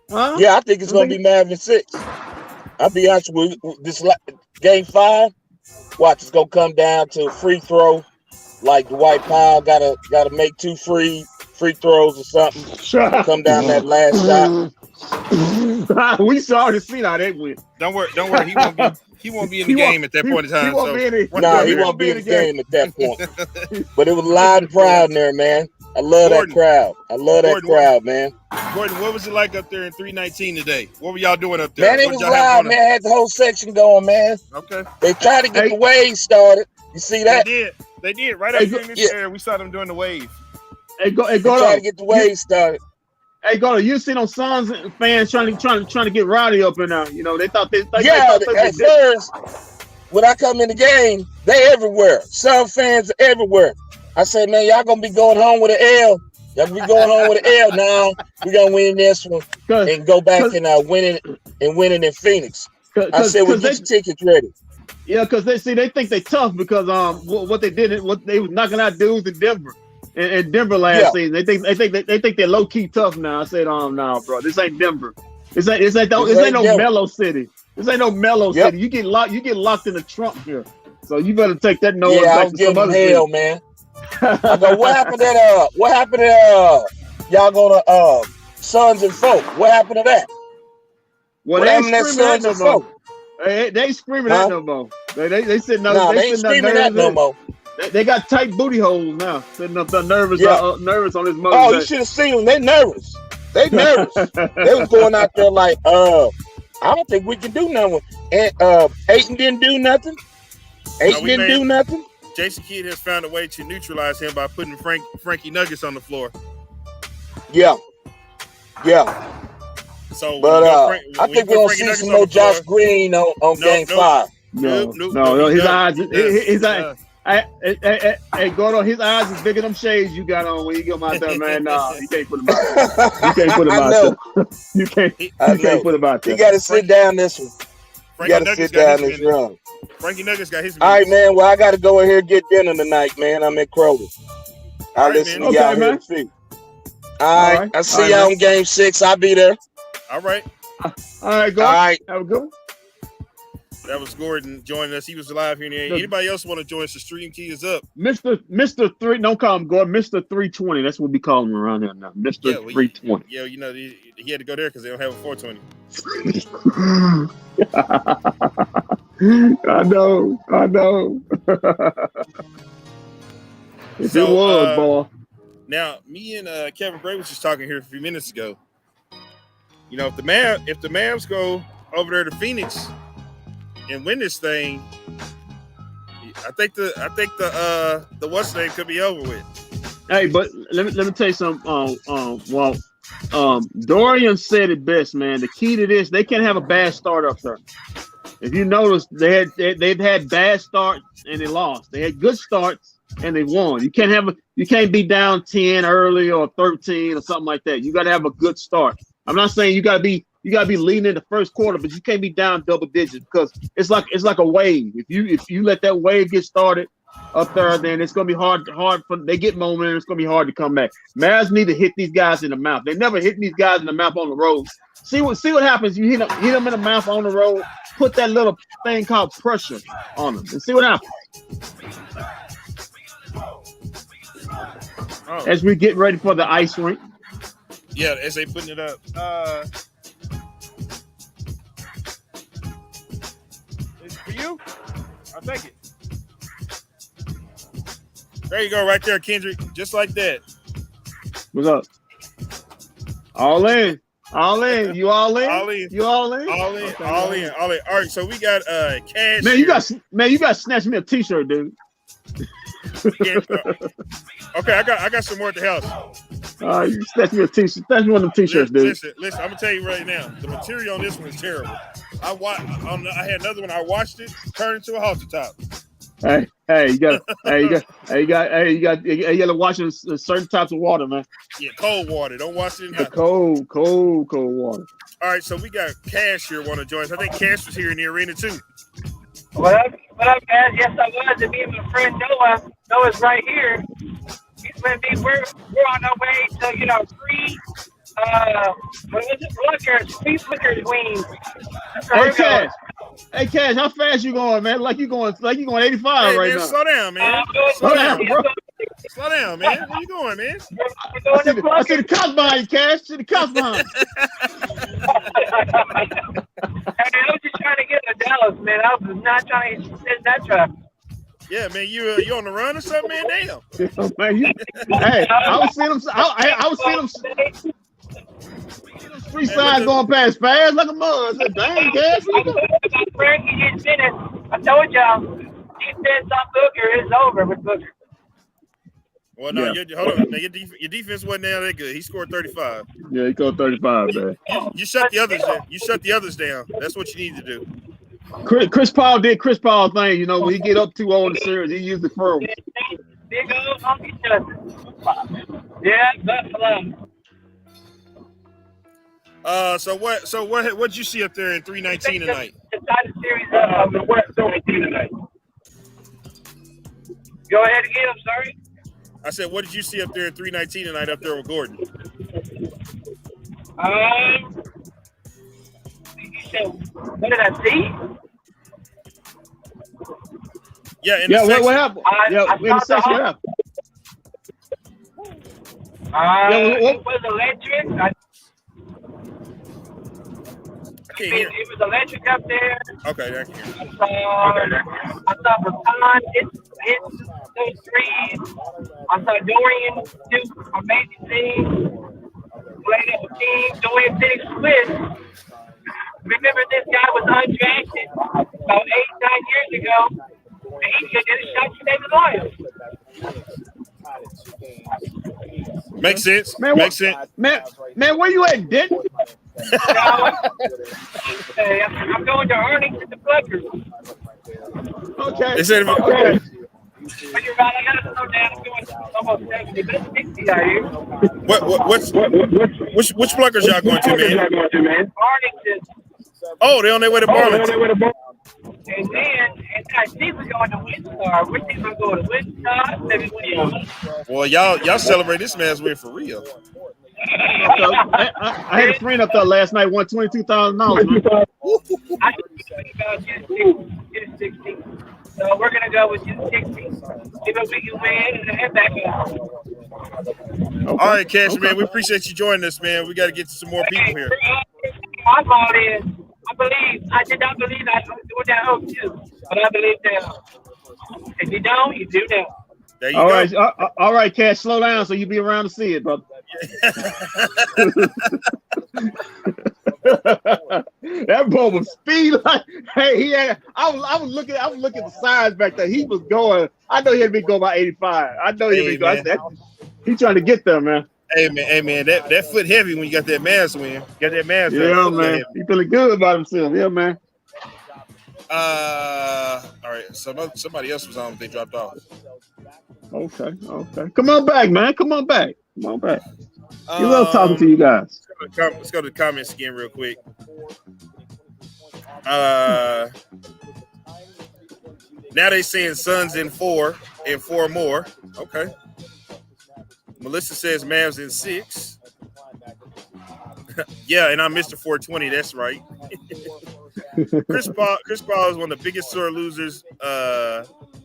Huh? Yeah, I think it's gonna be Mavs in 6. I'll be honest with you. This Game 5, watch, it's gonna come down to a free throw. Like Dwight Powell gotta make 2 free throws or something. Come down that last shot. We already seen how they went. Don't worry. He won't be in the game at that point in time. He won't be in the game at that point. But it was loud and proud in there, man. I love that crowd. I love that crowd, man. Gordon, what was it like up there in 319 today? What were y'all doing up there? Man, it was loud, man. I had the whole section going, man. Okay. They tried to get the wave started. You see that? They did. Right up here in this area, we saw them doing the wave. They tried to get the wave started. Hey, go. You see those Suns fans trying to get rowdy up in there. You know, they thought at first, when I come in the game, they everywhere. Sun fans are everywhere. I said, man, y'all gonna be going home with an L. Y'all be going home with an L now. We gonna win this one and go back and winning in Phoenix. I said, well, get your tickets ready. Yeah, because they think they tough because what they did, what they was knocking out dudes in Denver. In Denver last season, they think they're low key tough now. I said, no, bro, this ain't Denver. This ain't no mellow city. This ain't no mellow city. You get locked in the trunk here, so you better take that noise back to some other hell, man. I go, what happened y'all go to Sons and Folk? What happened to that? Well, what happened to Sons and Folk? They ain't screaming that no more. They said no. No, they ain't screaming that no more. They got tight booty holes now. Sitting up there nervous on his mother. Oh, you should have seen them. They nervous. They was going out there like, I don't think we can do nothing. And Ayton didn't do nothing. Do nothing. Jason Kidd has found a way to neutralize him by putting Frankie Nuggets on the floor. Yeah. So, but I think we're gonna see some more Josh Green on Game 5. No, his eyes. Hey, Gordo, his eyes is bigger than them shades you got on when you get out there, man. Nah, you can't put him out there. You can't put him out there. You can't put him out there. You got to sit down this one. You got to sit down this run. Frankie Nuggets got his. All right, man. Well, I got to go in here and get dinner tonight, man. I'm at Kroger. I'll listen to y'all here too. All right. I see y'all on Game 6. I'll be there. All right. All right, go. All right. Have a good one. That was Gordon joining us. He was live here. Anybody else want to join us? The stream key is up. Mr. 3, don't call him Gordon. Mr. 320. That's what we call him around here now. Mr. 320. Yeah, you know, he had to go there because they don't have a 420. I know. It was, boy. Now, me and Kevin Gray was just talking here a few minutes ago. You know, if the Mavs go over there to Phoenix and win this thing, I think the what's name could be over with. Hey, but let me tell you something. Dorian said it best, man. The key to this, they can't have a bad start up there. If you notice, they've had bad starts and they lost. They had good starts and they won. You can't be down 10 early or 13 or something like that. You got to have a good start. I'm not saying you got to You gotta be leading in the first quarter, but you can't be down double digits because it's like a wave. If you let that wave get started up there, then it's gonna be hard for they get momentum. It's gonna be hard to come back. Mavs need to hit these guys in the mouth. They never hit these guys in the mouth on the road. See what happens. You hit them in the mouth on the road. Put that little thing called pressure on them and see what happens. Oh. As we get ready for the ice rink. Yeah, as they putting it up. Is it for you? I'll take it. There you go, right there, Kendrick. Just like that. What's up? All in. All in. You all in? All in. You all in? All in. Okay, All in. All in. All right, so we got Cash. Man, you got to snatch me a t-shirt, dude. Okay, I got some more at the house. You snatch me a t-shirt. Snatch me one of them t-shirts, dude. Listen, I'm gonna tell you right now, the material on this one is terrible. I had another one. I watched it turn into a halter top. You got to wash it in certain types of water, man. Yeah, cold water. Don't wash it in hot. Cold water. All right, so we got Cash here. Want to join us? I think Cash was here in the arena too. What up, guys? Yes, I was. And me and my friend Noah's right here. We're on our way to free. What was it? Free Flickers wings. Hey, Cash, how fast you going, man? Like you going 85 right now. Slow down, man. Slow down, bro. Slow down, man. Where you going, man? I see the cops behind you, Cash. See the cops behind you. Hey, I was just trying to get to Dallas, man. I was not trying to sit in that truck. Yeah, man, you on the run or something, man? Damn. Man, I was seeing them. Street signs going past fast like a mud. I said, dang, Cash. Frankie just finished. I told y'all, defense on Booker is over with Booker. Well, no, hold on. Now, your defense wasn't that good. He scored 35. Yeah, he scored 35, man. You shut the others down. You shut the others down. That's what you need to do. Chris Paul did Chris Paul thing. When he get up 2-0 in the series, he used the furrow. Big old monkey Justin. Yeah, Buffalo. So what'd you see up there in 319 tonight? Decided series of the West 319 tonight. Go ahead again. I'm sorry. I said, what did you see up there in 319 tonight up there with Gordon? What did I see? Yeah, in the section. What happened? In the section, what happened? It was electric. It was electric up there. Okay, thank you. I saw Baton hit those threes. I saw Dorian do amazing things. Played as a team. Dorian finished split. Remember, this guy was undrafted about 8-9 years ago. And he did a shot to David Lyons. Makes sense. Man, Makes sense. Man, where you at, Dick? Hey, I'm going to Arlington to Flickers. Okay. They said, But you're right, I got to slow down. I'm going almost 70, but it's 60 out here. Which Flickers y'all going to, man? Arlington. Oh, they're on their way to Burlington. And then I see we're going to Windstar. We're thinking we're going to Windstar, maybe Windstar. Well, y'all celebrate this man's win for real. I had a friend up there last night, won $22,000. I think about you 60. So we're gonna go with you 60. Give a big win and head back up. All right, Cash, man, we appreciate you joining us, man. We got to get to some more people here. My fault is I did not believe I was doing that hope too, but I believe now. If you don't, you do now. There you go. All right, Cash, slow down so you be around to see it, brother. That boy was speed like I was looking at the signs back there. He was going. I know he had to be going by 85. I know he had to be going. He's trying to get there, man. Hey man, that foot heavy when you got that Mavs win. Got that Mavs. Yeah, man. He feeling good about himself. Yeah, man. All right. Somebody else was on, but they dropped off. Okay. Come on back, man. Come on back. We love talking to you guys. Let's go to the comments again real quick. Now they saying Suns in 4 and 4 more. Okay. Melissa says Mavs in 6. Yeah, and I'm Mr. 420. That's right. Chris Paul is one of the biggest sore losers.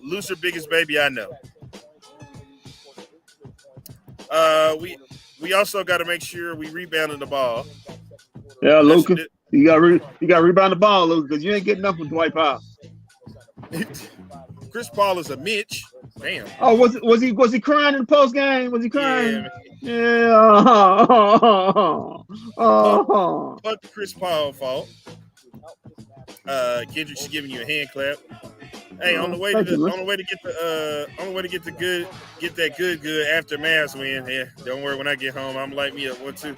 Loser biggest baby I know. We also got to make sure we rebounding the ball. Yeah, Luka, you got to rebound the ball, Luka, because you ain't getting enough with Dwight Powell. Chris Paul is a Mitch. Damn. Oh, was he crying in the post game? Was he crying? Yeah. But Chris Paul fault. Kendrick's giving you a hand clap. Hey, on the way to get that good after Mavs win. Yeah, don't worry, when I get home, I'm gonna light me up 1 2.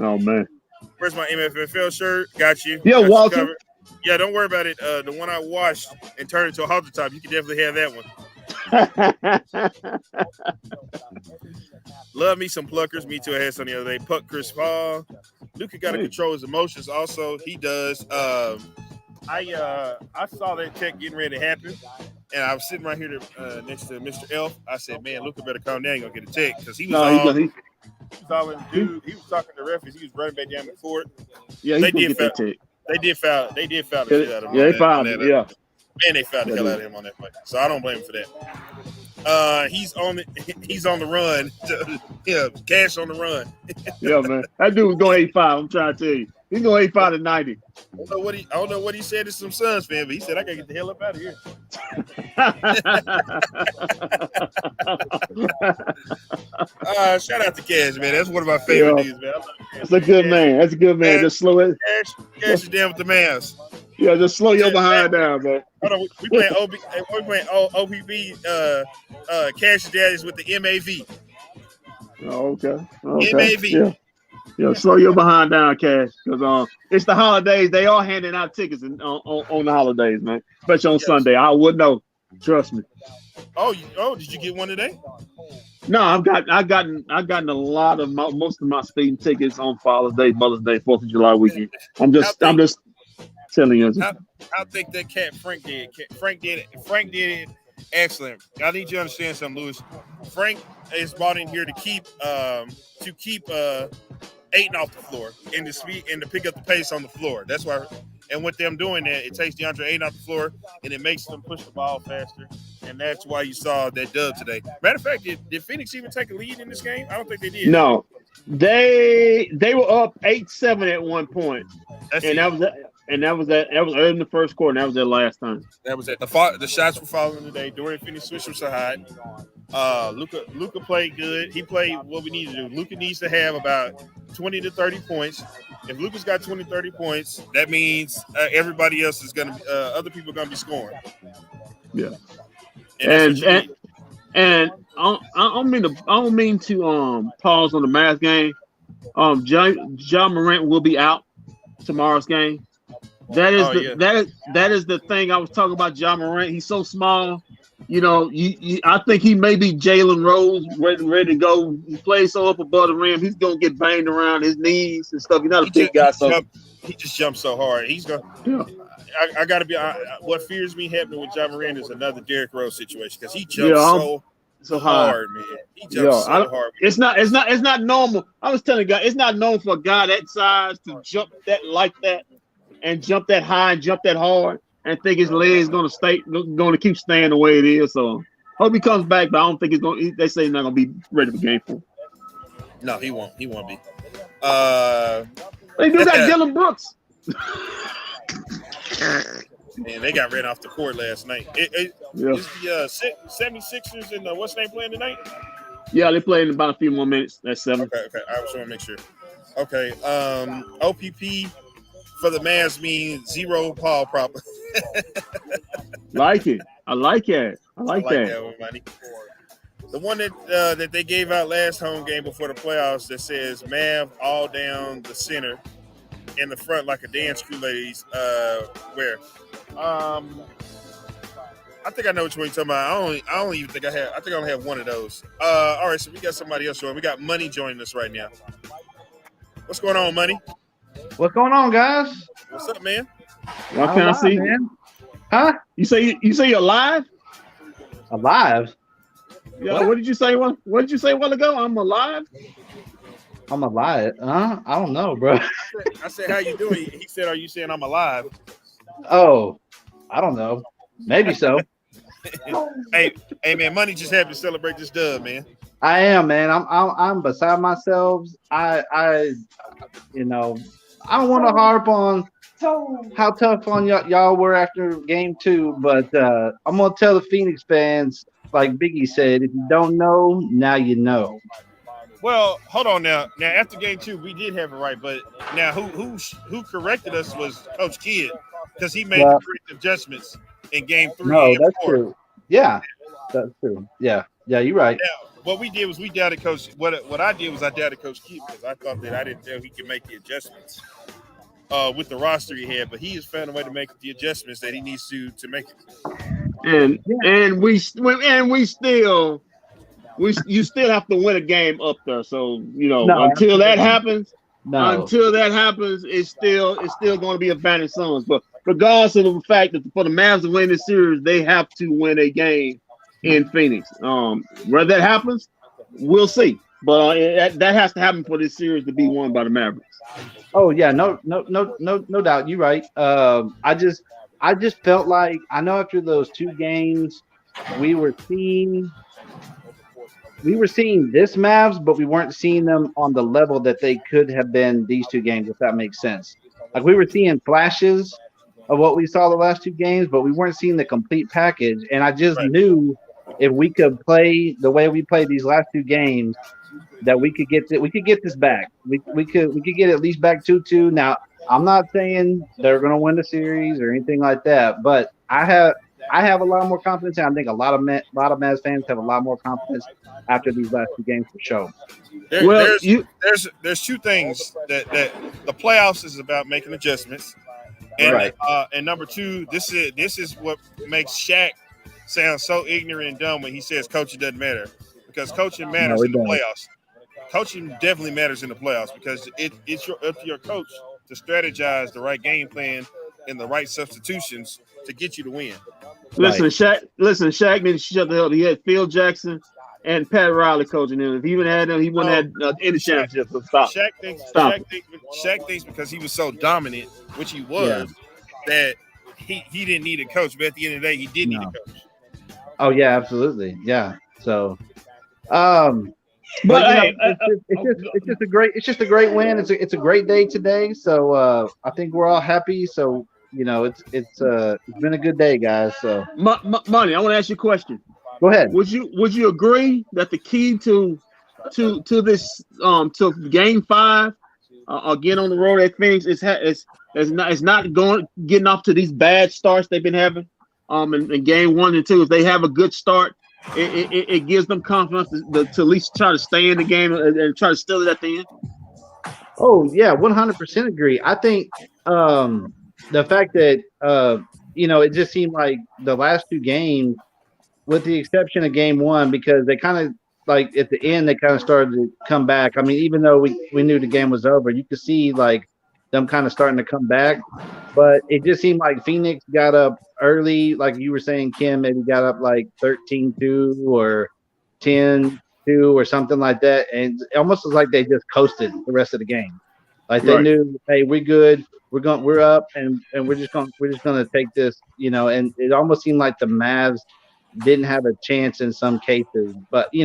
Oh man. Where's my MFFL shirt? Got you. Yeah, got Walter. You yeah, don't worry about it. The one I washed and turned into a halter top, you can definitely have that one. Love me some pluckers. Me too. I had some the other day. Puck Chris Paul. Luka got to control his emotions. Also, he does. I saw that check getting ready to happen, and I was sitting right here next to Mr. Elf. I said, "Man, Luka better calm down. You're gonna get a check," because he was all in the dude. He was talking to the referees. He was running back down the court. Yeah, they did foul. They did foul the shit out of him. Yeah, they fouled him. Yeah. Man, they fouled the hell out of him on that play. So I don't blame him for that. He's on the run. Yeah, Cash on the run. Yeah, man. That dude was going 85. I'm trying to tell you. He's going 85 to 90. I don't know what he said to some Suns fan, but he said, I gotta get the hell up out of here. Shout out to Cash, man. That's one of my favorite dudes, man. That's a good man. That's a good man. Just slow it. Cash is down with the Mavs. Yeah, just slow your behind down, man. Hold on, we playing OPB. Cash's dad is with the MAV. Oh, okay. MAV. Yeah, slow your behind down, Cash, because it's the holidays. They are handing out tickets on the holidays, man. Especially on Sunday. I would know. Trust me. Oh, did you get one today? No, I've gotten a lot of most of my speeding tickets on Father's Day, Mother's Day, 4th of July weekend. I'm just telling you. I think that cat Frank did. Frank did it excellent. I need you to understand something, Lewis. Frank is brought in here to keep Ayton off the floor and to speed and to pick up the pace on the floor. That's why. And with them doing that, it takes DeAndre Ayton off the floor and it makes them push the ball faster. And that's why you saw that dub today. Matter of fact, did Phoenix even take a lead in this game? I don't think they did. No, they were up 8-7 at one point, that was early in the first quarter. And that was their last time. That was it. The shots were falling today. Dorian Finney-Smith was so hot. Luka played good. He played what we need to do. Luka needs to have about 20 to 30 points. If Luka's got 20, 30 points, that means everybody else is going to other people are going to be scoring. Yeah. And I don't mean to pause on the Mavs game. Ja Morant will be out tomorrow's game. That is the thing I was talking about. Ja Morant, he's so small. You know, I think he may be Jalen Rose, ready to go. He plays so up above the rim, he's gonna get banged around his knees and stuff. He's not a big guy, so he just jumps so hard. He's gonna. Yeah. I gotta be. What fears me happening with Ja Morant is another Derrick Rose situation because he jumps so hard, man. He jumps so hard. It's not normal. I was telling you guys, it's not normal for a guy that size to jump that like that and jump that high and jump that hard. And think his legs going to keep staying the way it is. So hope he comes back, but I don't think he's going. They say he's not going to be ready for game 4. No, he won't. He won't be. They do got Dylan Brooks. Man, they got ran off the court last night. Is the 76ers and what's name playing tonight? Yeah, they play in about a few more minutes. That's 7. Okay. I just want to make sure. Okay. OPP. For the Mavs means zero Paul problem. Like it. I like it. I like that. Everybody. The one that they gave out last home game before the playoffs that says Mav all down the center in the front like a dance crew ladies. Where? I think I know which one you're talking about. I don't even think I have. I think I only have one of those. All right, so we got somebody else joining. We got Money joining us right now. What's going on, Money? What's going on, guys? What's up, man? What can I see? Man. Huh? You say you're alive? Alive? Yeah. What did you say? What did you say a while ago? I'm alive. I'm alive? I don't know, bro. I said, how you doing? He said, are you saying I'm alive? Oh, I don't know. Maybe so. hey, man, Money just happy to celebrate this dub, man. I am, man. I'm beside myself. I you know, I don't want to harp on how tough on y'all were after game 2, but I'm gonna tell the Phoenix fans, like Biggie said, if you don't know, now you know. Well, hold on now. Now after game 2, we did have it right, but now who corrected us was Coach Kidd because he made the correct adjustments in game 3. No, and that's 4. true. Yeah, that's true. Yeah, you're right. Now, what we did was we doubted Coach. What I did was I doubted Coach Kidd because I thought that I didn't think he could make the adjustments with the roster he had, but he has found a way to make the adjustments that he needs to make it. And you still have to win a game up there. So until that happens, it's still going to be a Vantage Suns. But regardless of the fact that for the Mavs to win this series, they have to win a game in Phoenix. Whether that happens, we'll see. But that has to happen for this series to be won by the Mavericks. Oh yeah, no doubt. You're right. I just felt like I know after those 2 games, we were seeing this Mavs, but we weren't seeing them on the level that they could have been these 2 games, if that makes sense. Like we were seeing flashes of what we saw the last 2 games, but we weren't seeing the complete package. And I just knew if we could play the way we played these last 2 games, that we could get this back. We could get at least back 2-2. Now, I'm not saying they're going to win the series or anything like that, but I have a lot more confidence, and I think a lot of Mavs fans have a lot more confidence after these last 2 games for sure. There's 2 things that the playoffs is about making adjustments, and and number 2, this is what makes Shaq sound so ignorant and dumb when he says coaching doesn't matter, because coaching matters in the playoffs. Coaching definitely matters in the playoffs because it's up to your coach to strategize the right game plan and the right substitutions to get you to win. Listen, Shaq need to shut the hell up. He had Phil Jackson and Pat Riley coaching him. If he even had them, he wouldn't have any championships. So stop. Shaq thinks because he was so dominant, which he was, that he didn't need a coach. But at the end of the day, he did need a coach. Oh yeah, absolutely. Yeah. So, but hey, it's just a great win. It's a great day today. So I think we're all happy. So it's been a good day, guys. So Money, I want to ask you a question. Go ahead. Would you agree that the key to this to game 5 again on the road at Phoenix is not getting off to these bad starts they've been having in game 1 and 2. If they have a good start, it gives them confidence to at least try to stay in the game and try to steal it at the end. Oh yeah, 100% agree. I think the fact that it just seemed like the last 2 games, with the exception of game 1, because they kind of like at the end they kind of started to come back. I mean, even though we knew the game was over, you could see like them kind of starting to come back. But it just seemed like Phoenix got up early, like you were saying, Kim, maybe got up like 13-2 or 10-2 or something like that, and it almost was like they just coasted the rest of the game. Like they knew, hey, we're good, we're up, and we're just gonna take this, And it almost seemed like the Mavs didn't have a chance in some cases, but we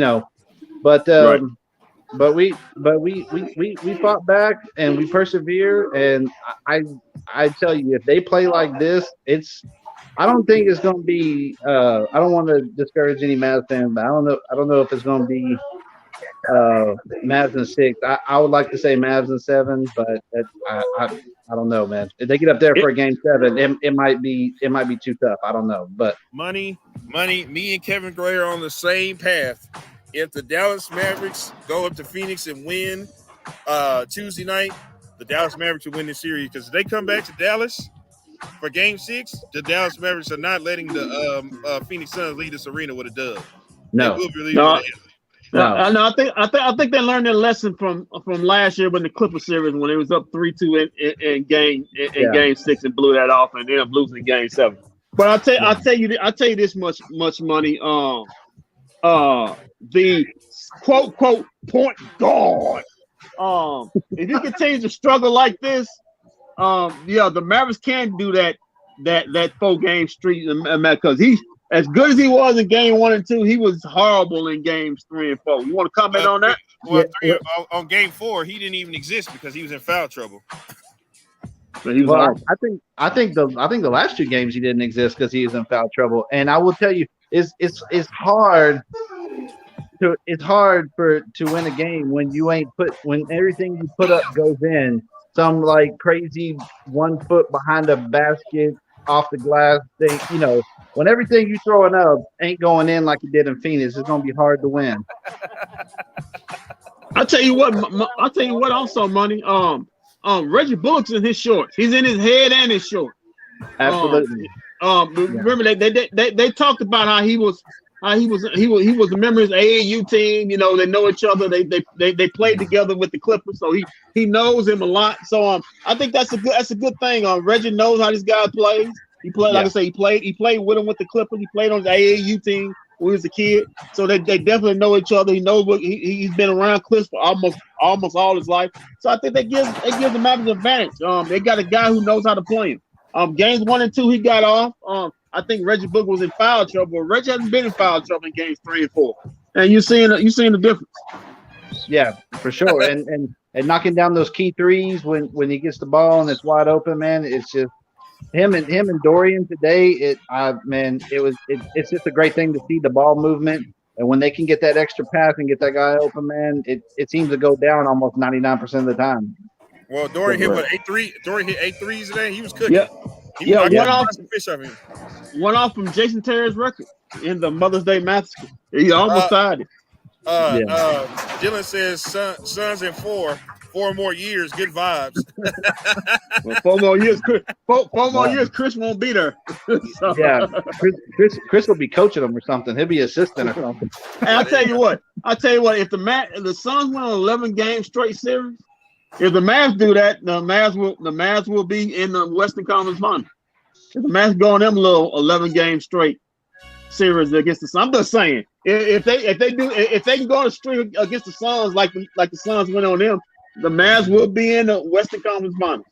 fought back and we persevere. And I tell you, if they play like this, I don't think it's going to be. I don't want to discourage any Mavs fans, but I don't know if it's going to be Mavs in 6. I would like to say Mavs in 7, but I don't know, man. If they get up there for a game 7, it might be too tough. I don't know, but money. Me and Kevin Gray are on the same path. If the Dallas Mavericks go up to Phoenix and win Tuesday night, the Dallas Mavericks will win the series, because if they come back to Dallas for Game 6, the Dallas Mavericks are not letting the Phoenix Suns lead this arena with a dub. No. They will be leading with a L. No, I think they learned their lesson from last year when the Clipper series when it was up 3-2 in game 6 and blew that off and ended up losing Game 7. But I'll tell you this much money. The quote point guard. If he continues to struggle like this, the Mavericks can do that 4-game streak because he's as good as he was in Game 1 and 2. He was horrible in Games 3 and 4. You want to comment on that? Well, on Game 4, he didn't even exist because he was in foul trouble. Well, I think the last 2 games he didn't exist because he was in foul trouble. And I will tell you, it's hard to win a game when when everything you put up goes in. Some like crazy 1 foot behind a basket off the glass thing, when everything you throwing up ain't going in like it did in Phoenix, it's gonna be hard to win. I'll tell you what also, money. Reggie Bullock's in his shorts. He's in his head and his shorts. Absolutely. Remember they talked about how he was a member of his AAU team. They know each other. They played together with the Clippers, so he knows him a lot. So I think that's a good thing. Reggie knows how this guy plays. He played, like I say, he played with him with the Clippers. He played on his AAU team when he was a kid. So they definitely know each other. He knows what he's been around Clips for almost all his life. So I think that gives the Mavericks an advantage. They got a guy who knows how to play him. Games 1 and 2 he got off. I think Reggie Book was in foul trouble. Reggie hasn't been in foul trouble in Games 3 and 4. And you're seeing the difference. Yeah, for sure. and knocking down those key threes when he gets the ball and it's wide open, man. It's just him and Dorian today. It's just a great thing to see the ball movement. And when they can get that extra pass and get that guy open, man, it seems to go down almost 99% of the time. Well, Dorian hit 8 threes today. He was cooking. Yeah, one off from Jason Terry's record in the Mother's Day Massacre. He almost tied it. Dylan says Suns in 4 more years. Good vibes. Well, 4 more years. 4 more years. Chris won't be there. So. Yeah, Chris will be coaching them or something. He'll be assistant or something. And I'll tell you what. If the Suns win an 11-game straight series, if the Mavs do that, the Mavs will be in the Western Conference Finals. If the Mavs go on them little 11-game straight series against the Suns, I'm just saying, if they can go on a streak against the Suns like the Suns went on them, the Mavs will be in the Western Conference Finals.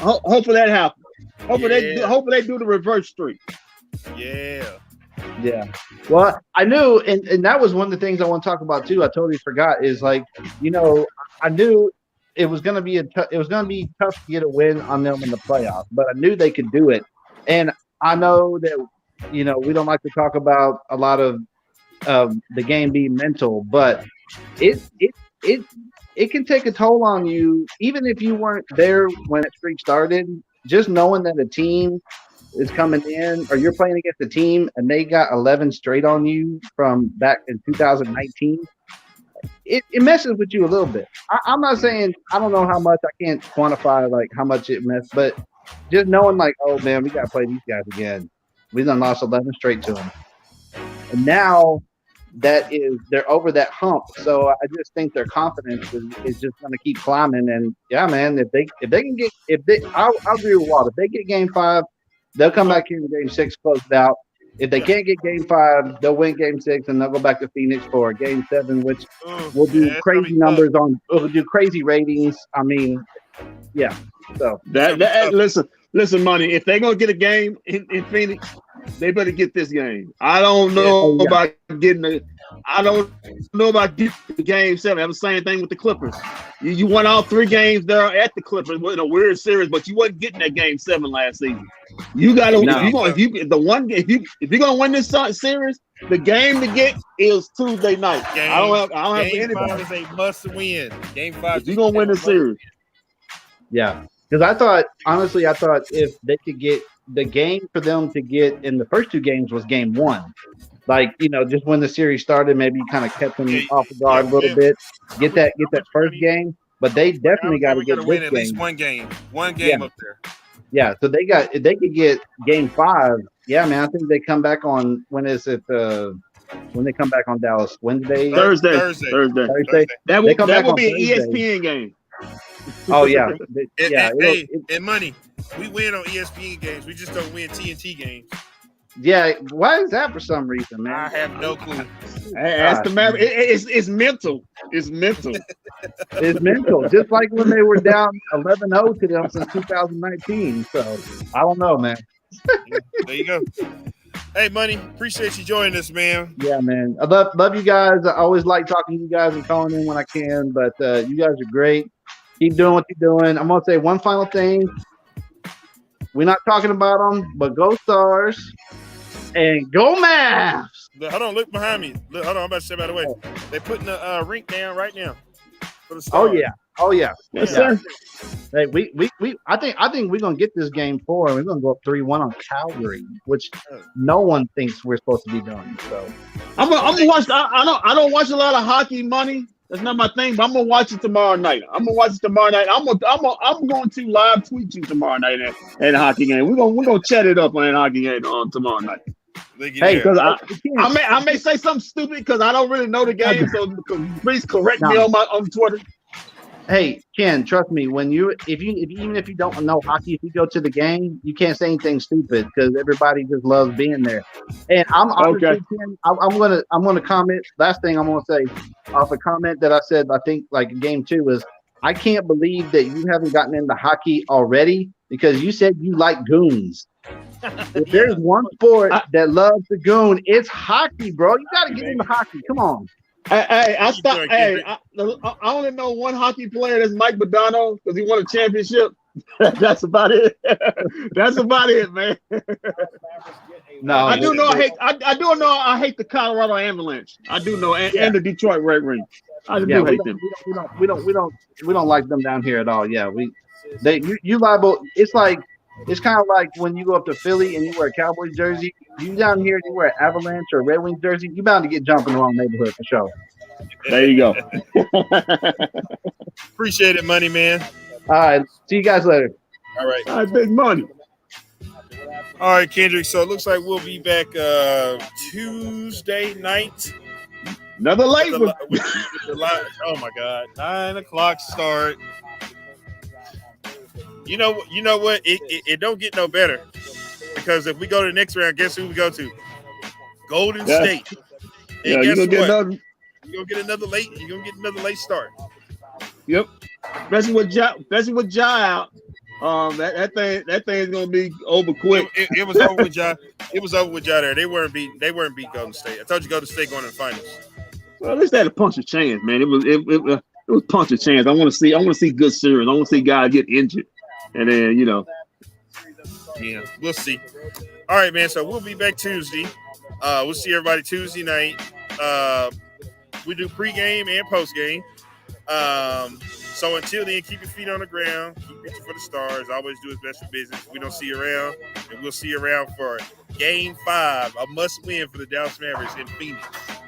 Hopefully that happens. Hopefully they do the reverse streak. Yeah. Well, I knew, and that was one of the things I want to talk about too. I totally forgot. Is like, I knew it was going to be tough to get a win on them in the playoffs, but I knew they could do it. And I know that we don't like to talk about a lot of the game being mental, but it can take a toll on you, even if you weren't there when that streak started. Just knowing that a team is coming in, or you're playing against a team and they got 11 straight on you from back in 2019, it messes with you a little bit. I'm not saying, I don't know how much, I can't quantify like how much it messed, but just knowing like, oh man, we got to play these guys again. We done lost 11 straight to them. And now they're over that hump. So I just think their confidence is just going to keep climbing. And yeah, man, if they can get, I'll agree with Walt. If they get Game 5, they'll come back here in Game 6, close it out. If they can't get Game 5, they'll win Game 6 and they'll go back to Phoenix for Game 7, which will do crazy numbers will do crazy ratings. I mean, yeah. So listen, money. If they're gonna get a game in Phoenix, they better get this game. I don't know about getting the Game 7. That was the same thing with the Clippers. You won all 3 games there at the Clippers in a weird series, but you wasn't getting that Game 7 last season. You got to if you're gonna win this series, the game to get is Tuesday night. I don't have Game anybody. 5 is a must win. Game 5. You're gonna win this series. Yeah, because I thought if they could get the game for them to get in the first 2 games was Game 1. Like, just when the series started, maybe you kind of kept them off the guard a little bit. Get that first game, but they definitely got to get win this at least game. one game up there. Yeah, so they could get game 5. Yeah, man, I think they come back on when is it? When they come back on Dallas, Wednesday, Thursday. Thursday. That They come back will on be an Thursday. ESPN game. Oh yeah, And money. We win on ESPN games. We just don't win TNT games. yeah. Why is that for some reason, man? I have no clue. That's the Mavericks. It's mental. It's mental. It's mental. Just like when they were down 11-0 to them since 2019. So I don't know, man. There you go. Hey, money. Appreciate you joining us, man. Yeah, man. I love you guys. I always like talking to you guys and calling in when I can. But you guys are great. Keep doing what you're doing. I'm gonna say one final thing. We're not talking about them, but go Stars and go Mavs. Hold on, look behind me. Look, hold on, I'm about to say by the way. They're putting the rink down right now for the Stars. Oh yeah. Yes, sir. Hey, I think we're gonna get this game 4 and we're gonna go up 3-1 on Calgary, which no one thinks we're supposed to be doing. So I'm gonna watch. I don't watch a lot of hockey, money. That's not my thing, but I'm gonna watch it tomorrow night. I'm going to live tweet you tomorrow night at a hockey game. We're gonna chat it up on a hockey game on tomorrow night. Hey, because I may say something stupid because I don't really know the game, so please correct me on Twitter. Hey, Ken, trust me. When even if you don't know hockey, if you go to the game, you can't say anything stupid because everybody just loves being there. And I'm honestly, Ken, I'm gonna comment. Last thing I'm gonna say off a comment that I said, I think like game 2 is I can't believe that you haven't gotten into hockey already because you said you like goons. If there's one sport that loves the goon, it's hockey, bro. You got to get into hockey. Come on. I only know one hockey player. That's Mike Badano because he won a championship. That's about it. That's about it, man. No, I do know. I hate the Colorado Avalanche. I do know, and the Detroit Red Wings. I do hate them. We don't like them down here at all. Yeah, you liable. It's kind of like when you go up to Philly and you wear a Cowboys jersey. You down here, you wear an Avalanche or a Red Wings jersey. You bound to get jumped in the wrong neighborhood for sure. There you go. Appreciate it, money, man. All right, see you guys later. All right. All right, big money. All right, Kendrick. So it looks like we'll be back Tuesday night. Another late one. Oh my God, 9:00 start. You know what? It don't get no better because if we go to the next round, guess who we go to? Golden State. And guess what? You're gonna get another late. You're gonna get another late start. Yep. Especially with Ja out. That thing is gonna be over quick. It was over with Ja. It was over with Ja there. They weren't beat Golden State. I told you Golden State going to the finals. Well, at least they had a punch of chance, man. It was punch of chance. I want to see good series. I want to see guys get injured. And then, Yeah, we'll see. All right, man. So we'll be back Tuesday. We'll see everybody Tuesday night. We do pregame and postgame. So until then, keep your feet on the ground. Keep reaching for the stars. Always do his best for business. We don't see you around, and we'll see you around for Game 5, a must-win for the Dallas Mavericks in Phoenix.